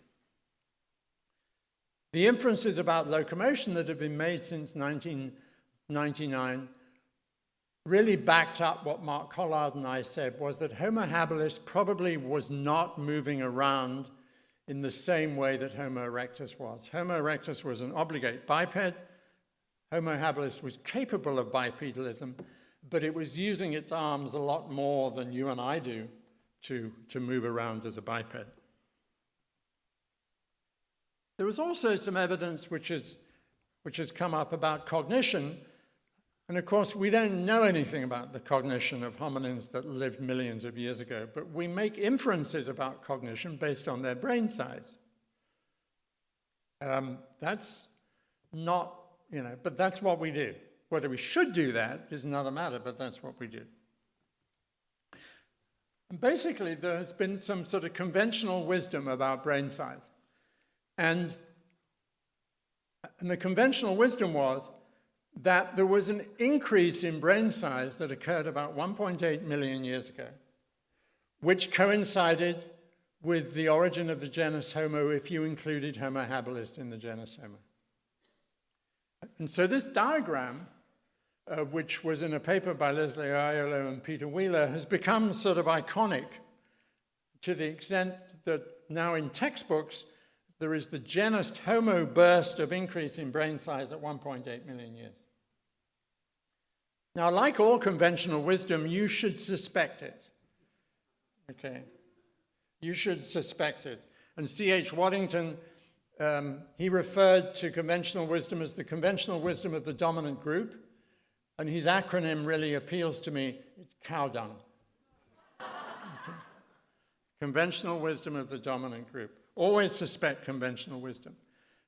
The inferences about locomotion that have been made since 1999 really backed up what Mark Collard and I said, was that Homo habilis probably was not moving around in the same way that Homo erectus was. Homo erectus was an obligate biped. Homo habilis was capable of bipedalism, but it was using its arms a lot more than you and I do to move around as a biped. There was also some evidence which has come up about cognition. And of course, we don't know anything about the cognition of hominins that lived millions of years ago, but we make inferences about cognition based on their brain size. That's not, but that's what we do. Whether we should do that is another matter, but that's what we do. And basically, there has been some sort of conventional wisdom about brain size. And the conventional wisdom was that there was an increase in brain size that occurred about 1.8 million years ago, which coincided with the origin of the genus Homo if you included Homo habilis in the genus Homo. And so this diagram which was in a paper by Leslie Aiello and Peter Wheeler, has become sort of iconic to the extent that now in textbooks, there is the Genus Homo burst of increase in brain size at 1.8 million years. Now, like all conventional wisdom, you should suspect it. Okay? You should suspect it. And C.H. Waddington, he referred to conventional wisdom as the conventional wisdom of the dominant group, and his acronym really appeals to me. It's cow dung. Okay. Conventional wisdom of the dominant group. Always suspect conventional wisdom.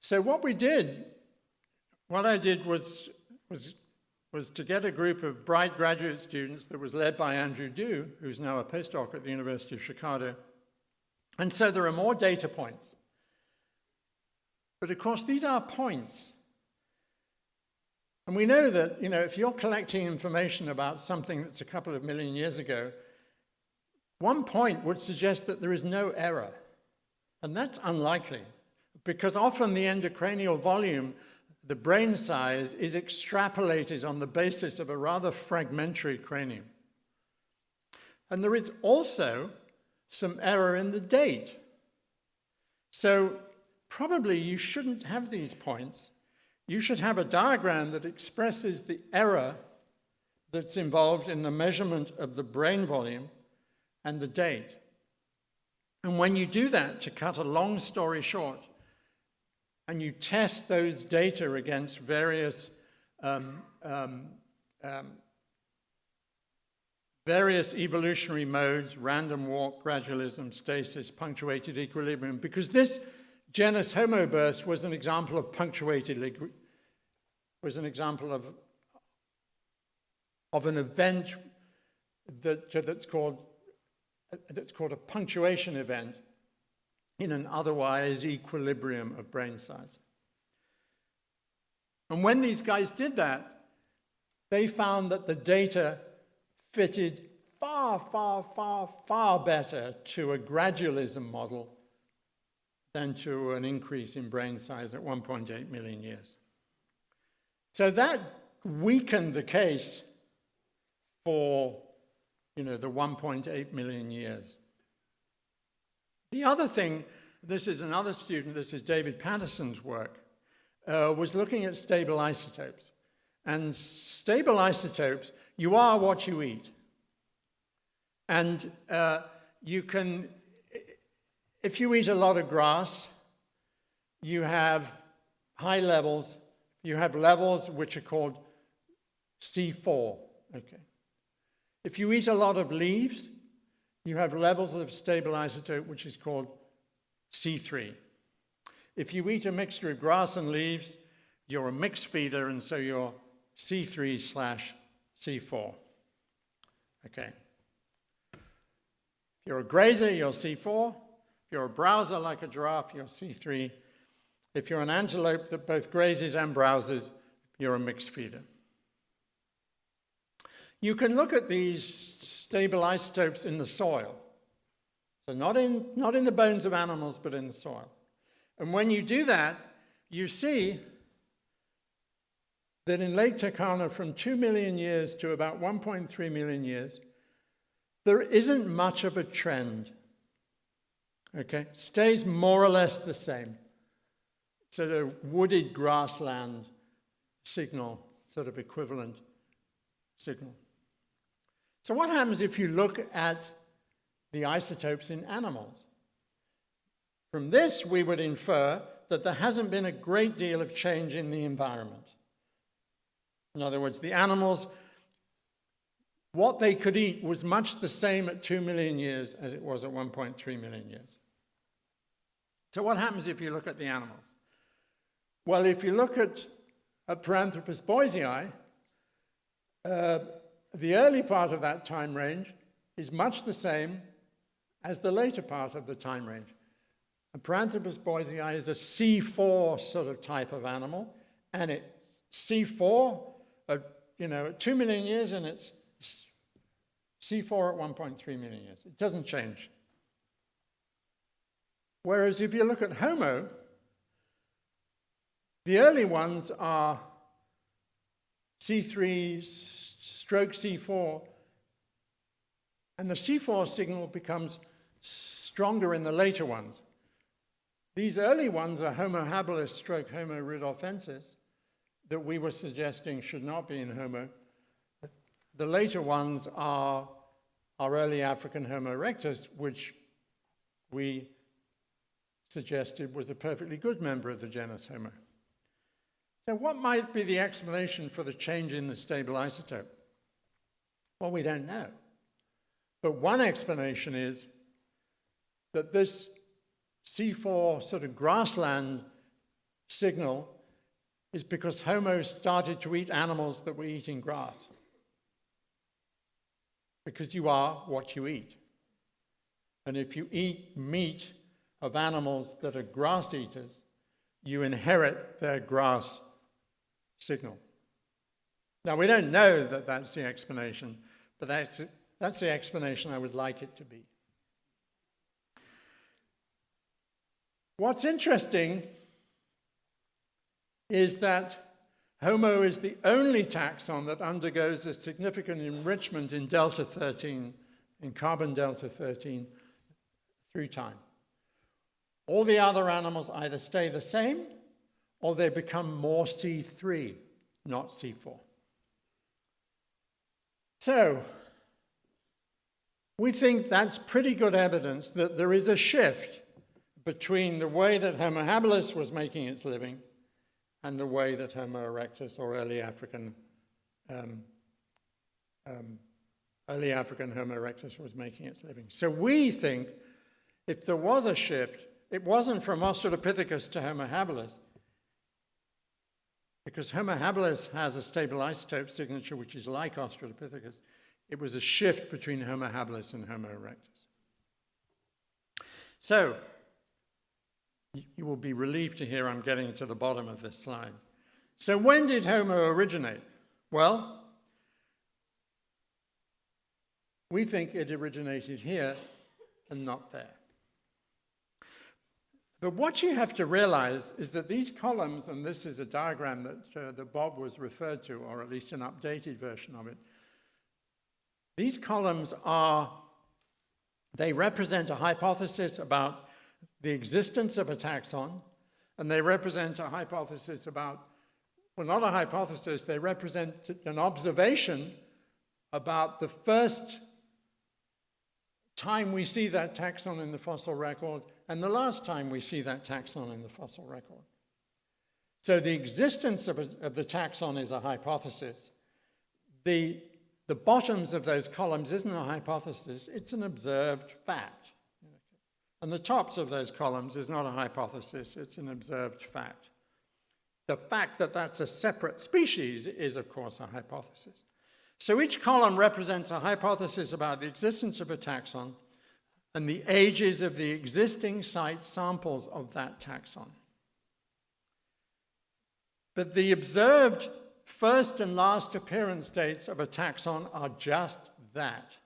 So what I did was to get a group of bright graduate students that was led by Andrew Dew, who's now a postdoc at the University of Chicago. And so there are more data points. But of course, these are points. And we know that, if you're collecting information about something that's a couple of million years ago, one point would suggest that there is no error. And that's unlikely, because often the endocranial volume, the brain size, is extrapolated on the basis of a rather fragmentary cranium. And there is also some error in the date. So probably you shouldn't have these points. You should have a diagram that expresses the error that's involved in the measurement of the brain volume and the date. And when you do that, to cut a long story short, and you test those data against various evolutionary modes, random walk, gradualism, stasis, punctuated equilibrium, because this genus Homo burst was an example of of an event that's called a punctuation event in an otherwise equilibrium of brain size. And when these guys did that, they found that the data fitted far, far, far, far better to a gradualism model than to an increase in brain size at 1.8 million years. So that weakened the case for the 1.8 million years. The other thing, this is another student, this is David Patterson's work, was looking at stable isotopes. And stable isotopes, you are what you eat. And you can, if you eat a lot of grass, you have high levels, you have levels which are called C4, okay. If you eat a lot of leaves, you have levels of stable isotope which is called C3. If you eat a mixture of grass and leaves, you're a mixed feeder, and so you're C3/C4. Okay. If you're a grazer, you're C4. If you're a browser like a giraffe, you're C3. If you're an antelope that both grazes and browses, you're a mixed feeder. You can look at these stable isotopes in the soil. So not in the bones of animals, but in the soil. And when you do that, you see that in Lake Turkana, from 2 million years to about 1.3 million years, there isn't much of a trend. Okay? Stays more or less the same. So the wooded grassland signal, sort of equivalent signal. So what happens if you look at the isotopes in animals? From this, we would infer that there hasn't been a great deal of change in the environment. In other words, the animals, what they could eat was much the same at 2 million years as it was at 1.3 million years. So what happens if you look at the animals? Well, if you look at Paranthropus boisei, the early part of that time range is much the same as the later part of the time range. And Paranthropus boisei is a C4 sort of type of animal, and it's C4 at 2 million years, and it's C4 at 1.3 million years. It doesn't change. Whereas if you look at Homo, the early ones are C3 stroke C4, and the C4 signal becomes stronger in the later ones. These early ones are Homo habilis stroke Homo rudolfensis that we were suggesting should not be in Homo. The later ones are our early African Homo erectus, which we suggested was a perfectly good member of the genus Homo. So what might be the explanation for the change in the stable isotope? Well, we don't know. But one explanation is that this C4 sort of grassland signal is because Homo started to eat animals that were eating grass. Because you are what you eat. And if you eat meat of animals that are grass eaters, you inherit their grass signal. Now, we don't know that that's the explanation, but that's the explanation I would like it to be. What's interesting is that Homo is the only taxon that undergoes a significant enrichment in delta 13, in carbon delta 13, through time. All the other animals either stay the same or they become more C3, not C4. So, we think that's pretty good evidence that there is a shift between the way that Homo habilis was making its living and the way that Homo erectus, or early African Homo erectus, was making its living. So we think if there was a shift, it wasn't from Australopithecus to Homo habilis, because Homo habilis has a stable isotope signature which is like Australopithecus. It was a shift between Homo habilis and Homo erectus. So, you will be relieved to hear I'm getting to the bottom of this slide. So when did Homo originate? Well, we think it originated here and not there. But what you have to realize is that these columns, and this is a diagram that Bob was referred to, or at least an updated version of it, these columns they represent a hypothesis about the existence of a taxon, and they represent a hypothesis about, well, not a hypothesis, they represent an observation about the first time we see that taxon in the fossil record and the last time we see that taxon in the fossil record. So the existence of the taxon is a hypothesis. The bottoms of those columns isn't a hypothesis, it's an observed fact. And the tops of those columns is not a hypothesis, it's an observed fact. The fact that that's a separate species is, of course, a hypothesis. So each column represents a hypothesis about the existence of a taxon and the ages of the existing site samples of that taxon. But the observed first and last appearance dates of a taxon are just that.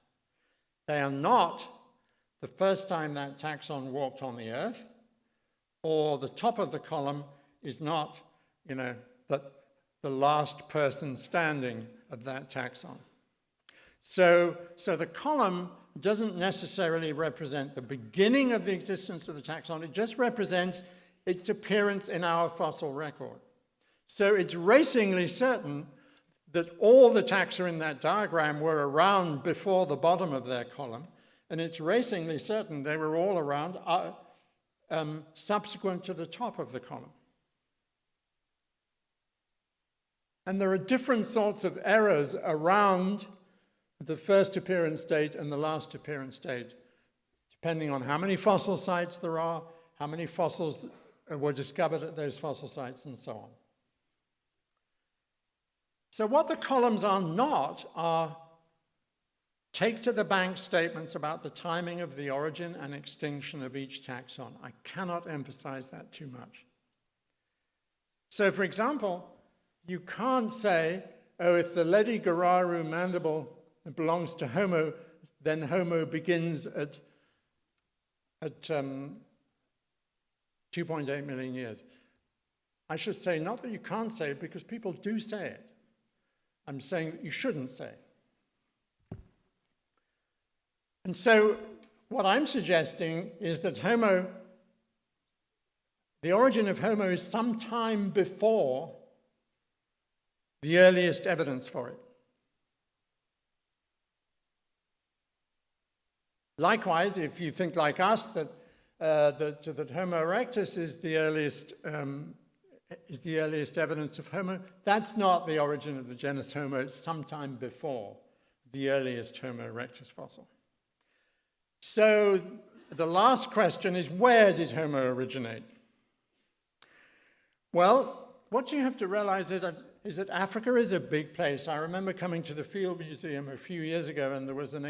They are not the first time that taxon walked on the Earth, or the top of the column is not, the last person standing of that taxon. So the column doesn't necessarily represent the beginning of the existence of the taxon, it just represents its appearance in our fossil record. So it's racingly certain that all the taxa in that diagram were around before the bottom of their column, and it's racingly certain they were all around subsequent to the top of the column. And there are different sorts of errors around the first appearance date and the last appearance date, depending on how many fossil sites there are, how many fossils were discovered at those fossil sites, and so on. So what the columns are not are take-to-the-bank statements about the timing of the origin and extinction of each taxon. I cannot emphasize that too much. So, for example, you can't say, oh, if the Leddy-Gararu mandible belongs to Homo, then Homo begins at 2.8 million years. I should say, not that you can't say it, because people do say it. I'm saying that you shouldn't say. And so what I'm suggesting is that the origin of Homo is sometime before the earliest evidence for it. Likewise, if you think like us that Homo erectus is the earliest evidence of Homo, that's not the origin of the genus Homo. It's sometime before the earliest Homo erectus fossil. So the last question is, where did Homo originate? Well, what you have to realize is that Africa is a big place. I remember coming to the Field Museum a few years ago, and there was an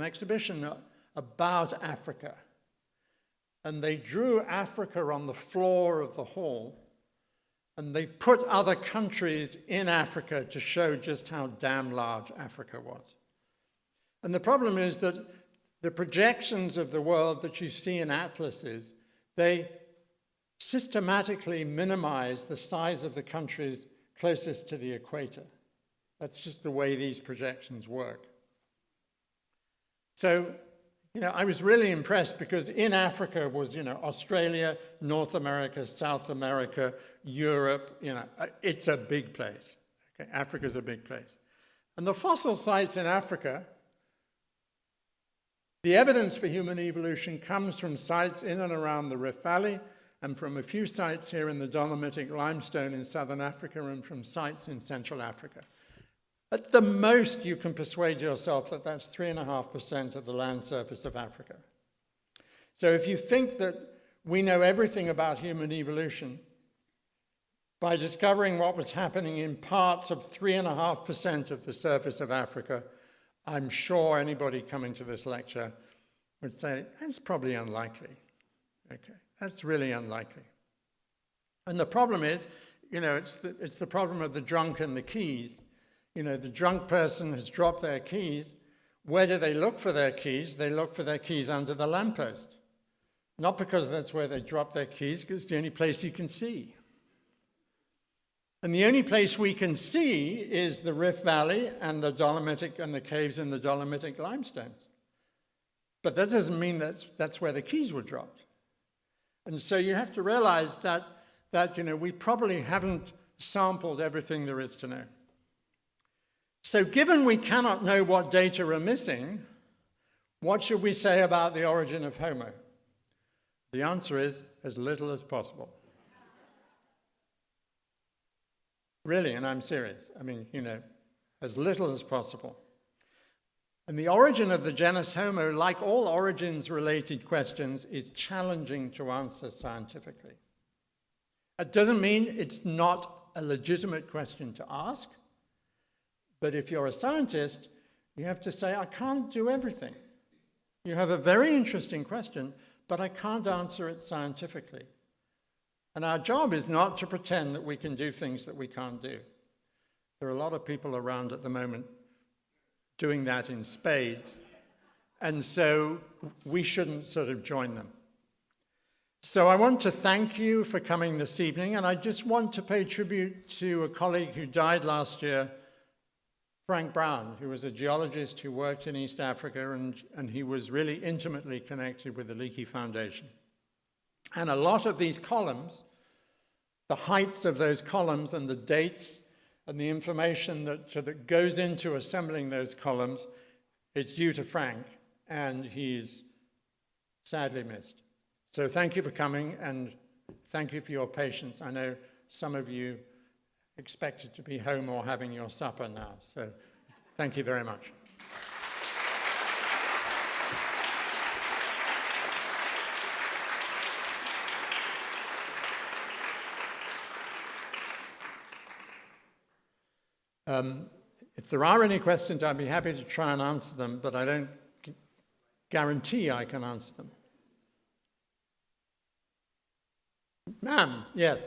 exhibition about Africa. And they drew Africa on the floor of the hall, and they put other countries in Africa to show just how damn large Africa was. And the problem is that the projections of the world that you see in atlases, they systematically minimize the size of the countries closest to the equator. That's just the way these projections work. So, I was really impressed because in Africa was, Australia, North America, South America, Europe, it's a big place. Okay? Africa's a big place. And the fossil sites in Africa, the evidence for human evolution comes from sites in and around the Rift Valley and from a few sites here in the Dolomitic limestone in southern Africa and from sites in Central Africa. At the most, you can persuade yourself that that's 3.5% of the land surface of Africa. So if you think that we know everything about human evolution by discovering what was happening in parts of 3.5% of the surface of Africa, I'm sure anybody coming to this lecture would say, that's probably unlikely. Okay, that's really unlikely. And the problem is, it's the problem of the drunk and the keys. The drunk person has dropped their keys. Where do they look for their keys? They look for their keys under the lamppost. Not because that's where they drop their keys, because it's the only place you can see. And the only place we can see is the Rift Valley and the Dolomitic and the caves in the Dolomitic limestones. But that doesn't mean that's where the keys were dropped. And so you have to realize that we probably haven't sampled everything there is to know. So given we cannot know what data are missing, what should we say about the origin of Homo? The answer is as little as possible. Really, and I'm serious. As little as possible. And the origin of the genus Homo, like all origins-related questions, is challenging to answer scientifically. That doesn't mean it's not a legitimate question to ask. But if you're a scientist, you have to say, I can't do everything. You have a very interesting question, but I can't answer it scientifically. And our job is not to pretend that we can do things that we can't do. There are a lot of people around at the moment doing that in spades, and so we shouldn't sort of join them. So I want to thank you for coming this evening, and I just want to pay tribute to a colleague who died last year, Frank Brown, who was a geologist who worked in East Africa, and he was really intimately connected with the Leakey Foundation. And a lot of these columns, the heights of those columns and the dates and the information that goes into assembling those columns is due to Frank, and he's sadly missed. So thank you for coming, and thank you for your patience. I know some of you expected to be home or having your supper now. So thank you very much. If there are any questions, I'd be happy to try and answer them, but I don't guarantee I can answer them. Ma'am, yes.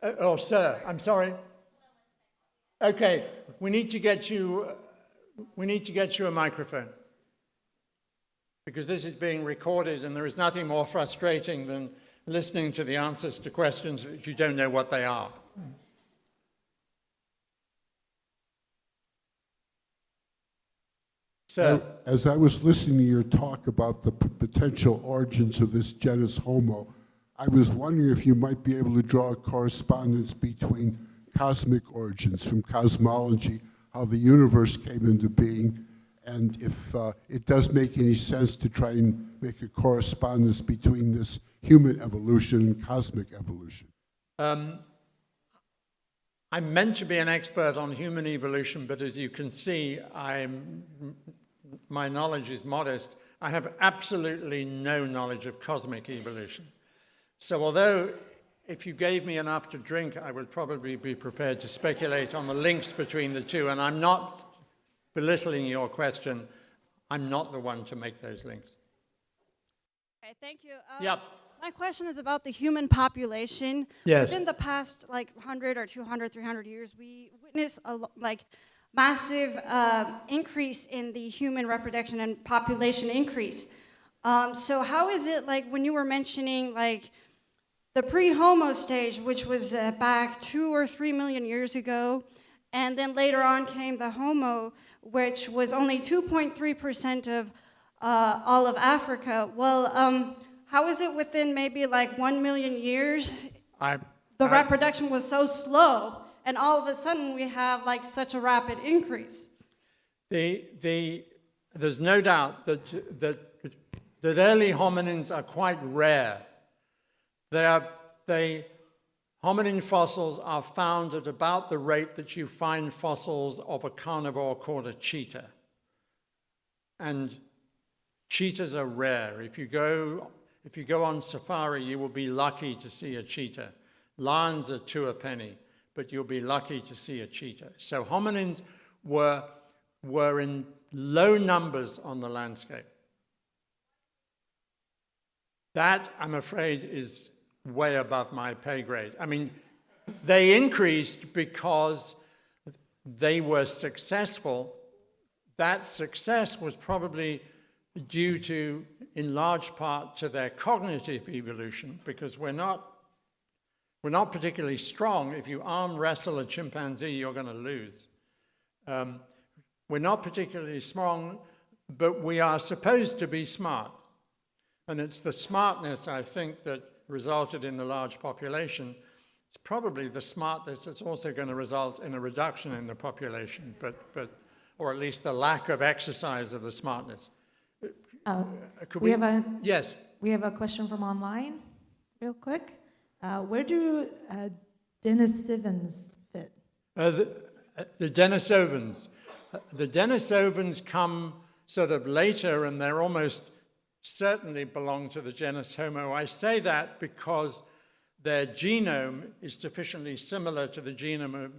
Oh, sir, I'm sorry. Okay, we need to get you a microphone, because this is being recorded, and there is nothing more frustrating than listening to the answers to questions that you don't know what they are. Sir, As I was listening to your talk about the potential origins of this genus Homo, I was wondering if you might be able to draw a correspondence between cosmic origins from cosmology, how the universe came into being, and if it does make any sense to try and make a correspondence between this human evolution and cosmic evolution. I'm meant to be an expert on human evolution, but as you can see, my knowledge is modest. I have absolutely no knowledge of cosmic evolution. So although if you gave me enough to drink, I would probably be prepared to speculate on the links between the two, and I'm not belittling your question. I'm not the one to make those links. Okay, thank you. Yep. My question is about the human population. Yes. Within the past 100 or 200, 300 years, we witnessed a massive increase in the human reproduction and population increase. So how is it when you were mentioning the pre-Homo stage, which was back 2 or 3 million years ago, and then later on came the Homo, which was only 2.3% of all of Africa. Well, how is it within maybe 1 million years, the reproduction was so slow, and all of a sudden we have such a rapid increase? There's no doubt that early hominins are quite rare. Hominin fossils are found at about the rate that you find fossils of a carnivore called a cheetah. And cheetahs are rare. If you go on safari, you will be lucky to see a cheetah. Lions are 2 a penny, but you'll be lucky to see a cheetah. So hominins were in low numbers on the landscape. That, I'm afraid, is way above my pay grade. I mean, they increased because they were successful. That success was probably due to, in large part, to their cognitive evolution, because we're not particularly strong. If you arm wrestle a chimpanzee, you're going to lose. We're not particularly strong, but we are supposed to be smart. And it's the smartness, I think, that resulted in the large population. It's probably the smartness that's also going to result in a reduction in the population, or at least the lack of exercise of the smartness. Yes. We have a question from online, real quick. Where do Denisovans fit? The Denisovans. The Denisovans come sort of later, and they're almost certainly belong to the genus Homo. I say that because their genome is sufficiently similar to the genome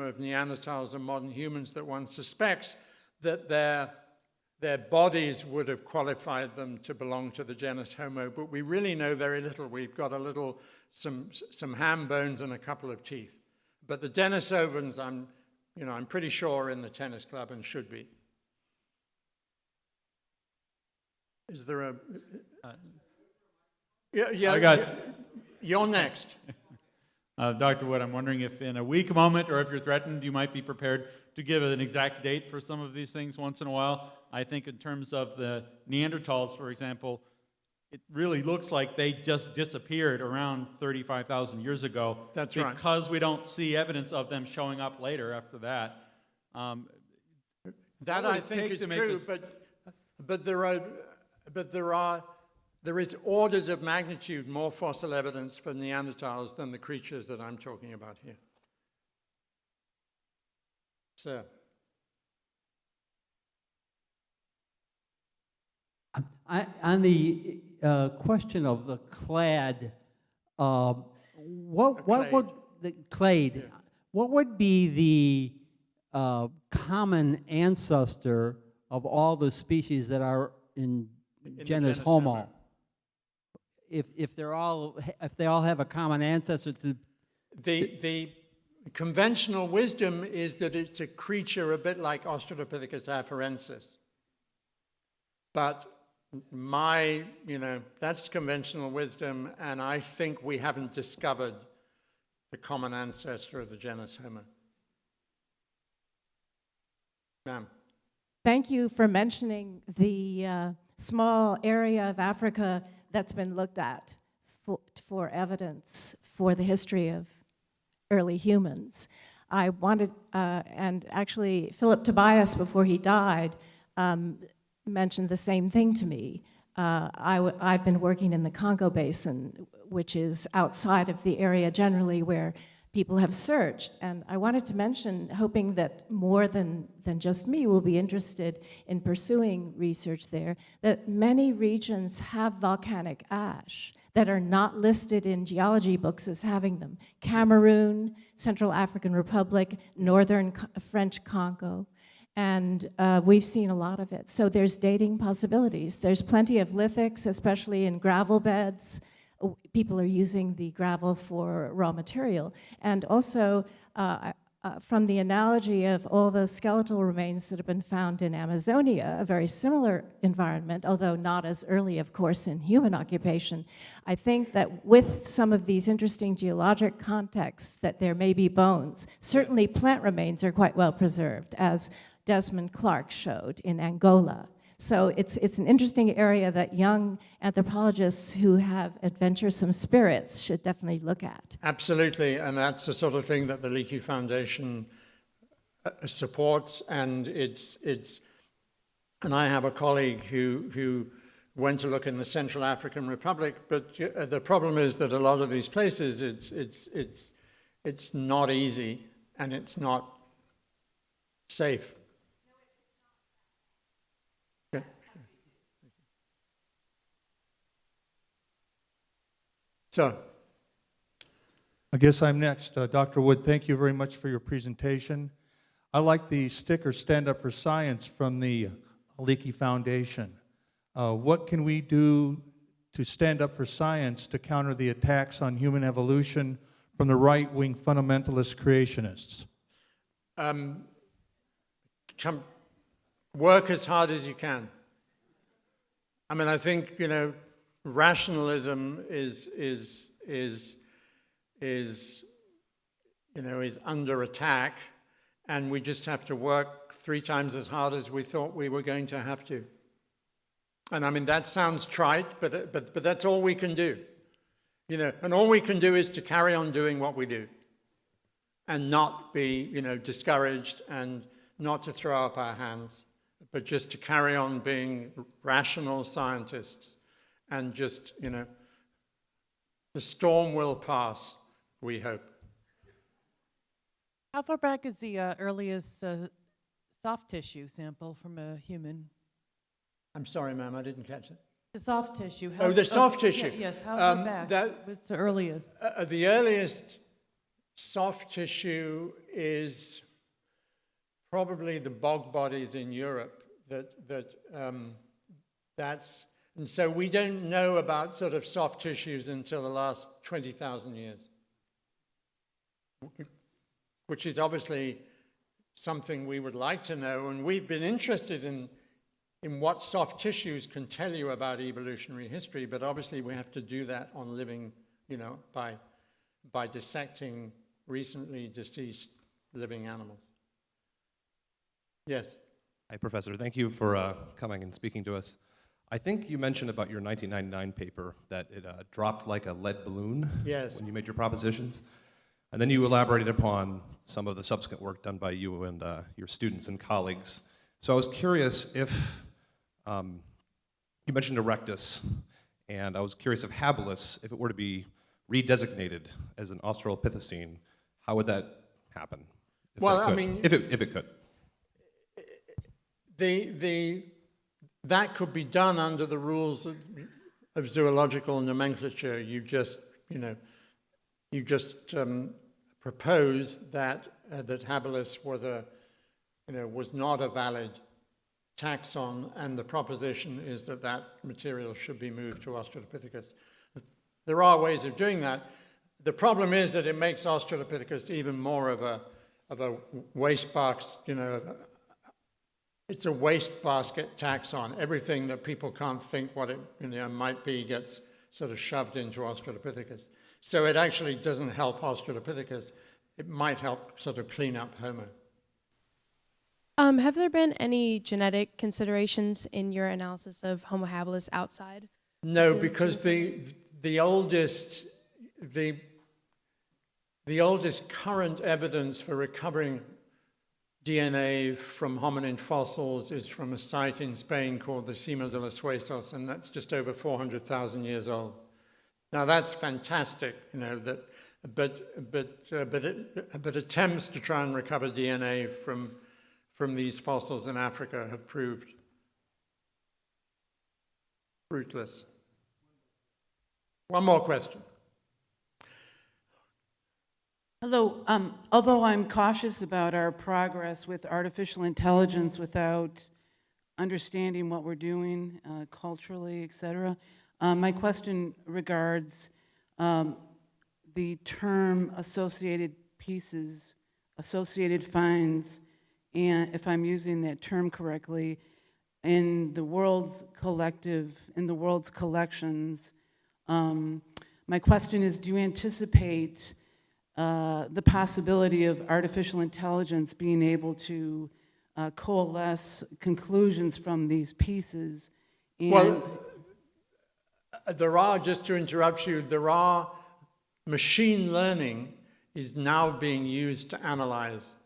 of Neanderthals and modern humans that one suspects that their bodies would have qualified them to belong to the genus Homo, but we really know very little. We've got some ham bones and a couple of teeth. But the Denisovans, I'm pretty sure are in the tennis club and should be. Is there a... You're next. Dr. Wood, I'm wondering if in a weak moment or if you're threatened, you might be prepared to give an exact date for some of these things once in a while. I think in terms of the Neanderthals, for example, it really looks like they just disappeared around 35,000 years ago. That's right. Because we don't see evidence of them showing up later after that. That I think is true, but there is orders of magnitude more fossil evidence for Neanderthals than the creatures that I'm talking about here. Sir. On the question of the clade, what would be the common ancestor of all the species that are in genus Homo? If they all have a common ancestor to the conventional wisdom is that it's a creature a bit like Australopithecus afarensis. But that's conventional wisdom, and I think we haven't discovered the common ancestor of the genus Homo. Ma'am. Thank you for mentioning the small area of Africa that's been looked at for evidence for the history of early humans. I wanted, and actually Philip Tobias, before he died, mentioned the same thing to me. I've been working in the Congo Basin, which is outside of the area generally where people have searched. And I wanted to mention, hoping that more than just me will be interested in pursuing research there, that many regions have volcanic ash that are not listed in geology books as having them. Cameroon, Central African Republic, Northern French Congo. And we've seen a lot of it. So there's dating possibilities. There's plenty of lithics, especially in gravel beds. People are using the gravel for raw material. And also, from the analogy of all the skeletal remains that have been found in Amazonia, a very similar environment, although not as early, of course, in human occupation, I think that with some of these interesting geologic contexts, that there may be bones. Certainly plant remains are quite well preserved, as Desmond Clark showed in Angola. So it's an interesting area that young anthropologists who have adventuresome spirits should definitely look at. Absolutely, and that's the sort of thing that the Leakey Foundation supports, and and I have a colleague who went to look in the Central African Republic, but the problem is that a lot of these places, it's not easy and it's not safe. So, I guess I'm next. Dr. Wood, thank you very much for your presentation. I like the sticker Stand Up for Science from the Leakey Foundation. What can we do to stand up for science to counter the attacks on human evolution from the right-wing fundamentalist creationists? Work as hard as you can. I mean, I think, rationalism is under attack, and we just have to work 3 times as hard as we thought we were going to have to. And I mean, that sounds trite, but that's all we can do. And all we can do is to carry on doing what we do and not be, discouraged, and not to throw up our hands, but just to carry on being rational scientists. And just, the storm will pass, we hope. How far back is the earliest soft tissue sample from a human? I'm sorry, ma'am, I didn't catch it. The soft tissue. The soft tissue. Yes, how far back? What's the earliest? The earliest soft tissue is probably the bog bodies in Europe. And so we don't know about sort of soft tissues until the last 20,000 years, which is obviously something we would like to know. And we've been interested in what soft tissues can tell you about evolutionary history, but obviously we have to do that on living, by dissecting recently deceased living animals. Yes? Hi, Professor. Thank you for coming and speaking to us. I think you mentioned about your 1999 paper that it dropped like a lead balloon when you made your propositions. And then you elaborated upon some of the subsequent work done by you and your students and colleagues. So I was curious if, you mentioned Erectus, and I was curious if habilis, if it were to be redesignated as an Australopithecine, how would that happen? If it could. That could be done under the rules of zoological nomenclature. You just propose that habilis was not a valid taxon, and the proposition is that material should be moved to Australopithecus. There are ways of doing that. The problem is that it makes Australopithecus even more of a wastebasket, it's a wastebasket taxon. Everything that people can't think what it might be gets sort of shoved into Australopithecus. So it actually doesn't help Australopithecus. It might help sort of clean up Homo. Have there been any genetic considerations in your analysis of Homo habilis outside? No, because the oldest current evidence for recovering DNA from hominin fossils is from a site in Spain called the Cima de los Huesos, and that's just over 400,000 years old. Now that's fantastic, you know, but attempts to try and recover DNA from these fossils in Africa have proved fruitless. One more question. Hello. Although I'm cautious about our progress with artificial intelligence without understanding what we're doing culturally, et cetera, my question regards the term associated pieces, associated finds, and if I'm using that term correctly, in the world's collective, in the world's collections. My question is, do you anticipate the possibility of artificial intelligence being able to coalesce conclusions from these pieces? And well, there are, just to interrupt you, there are machine learning is now being used to analyze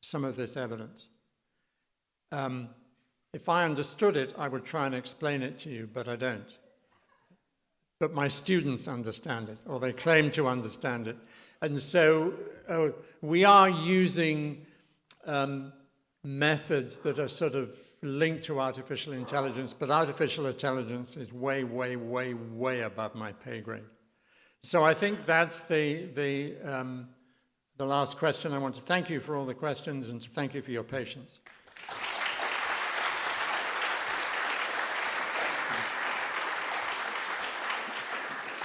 some of this evidence. If I understood it, I would try and explain it to you, but I don't. But my students understand it, or they claim to understand it. And so we are using methods that are sort of linked to artificial intelligence, but artificial intelligence is way, way, way, way above my pay grade. So I think that's the last question. I want to thank you for all the questions and to thank you for your patience.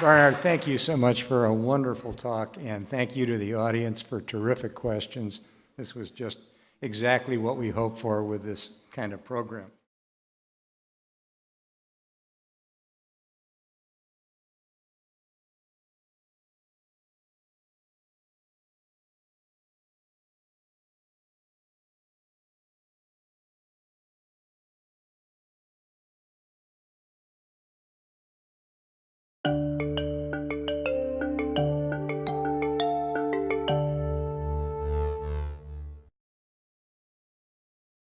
Bernard, thank you so much for a wonderful talk, and thank you to the audience for terrific questions. This was just exactly what we hoped for with this kind of program.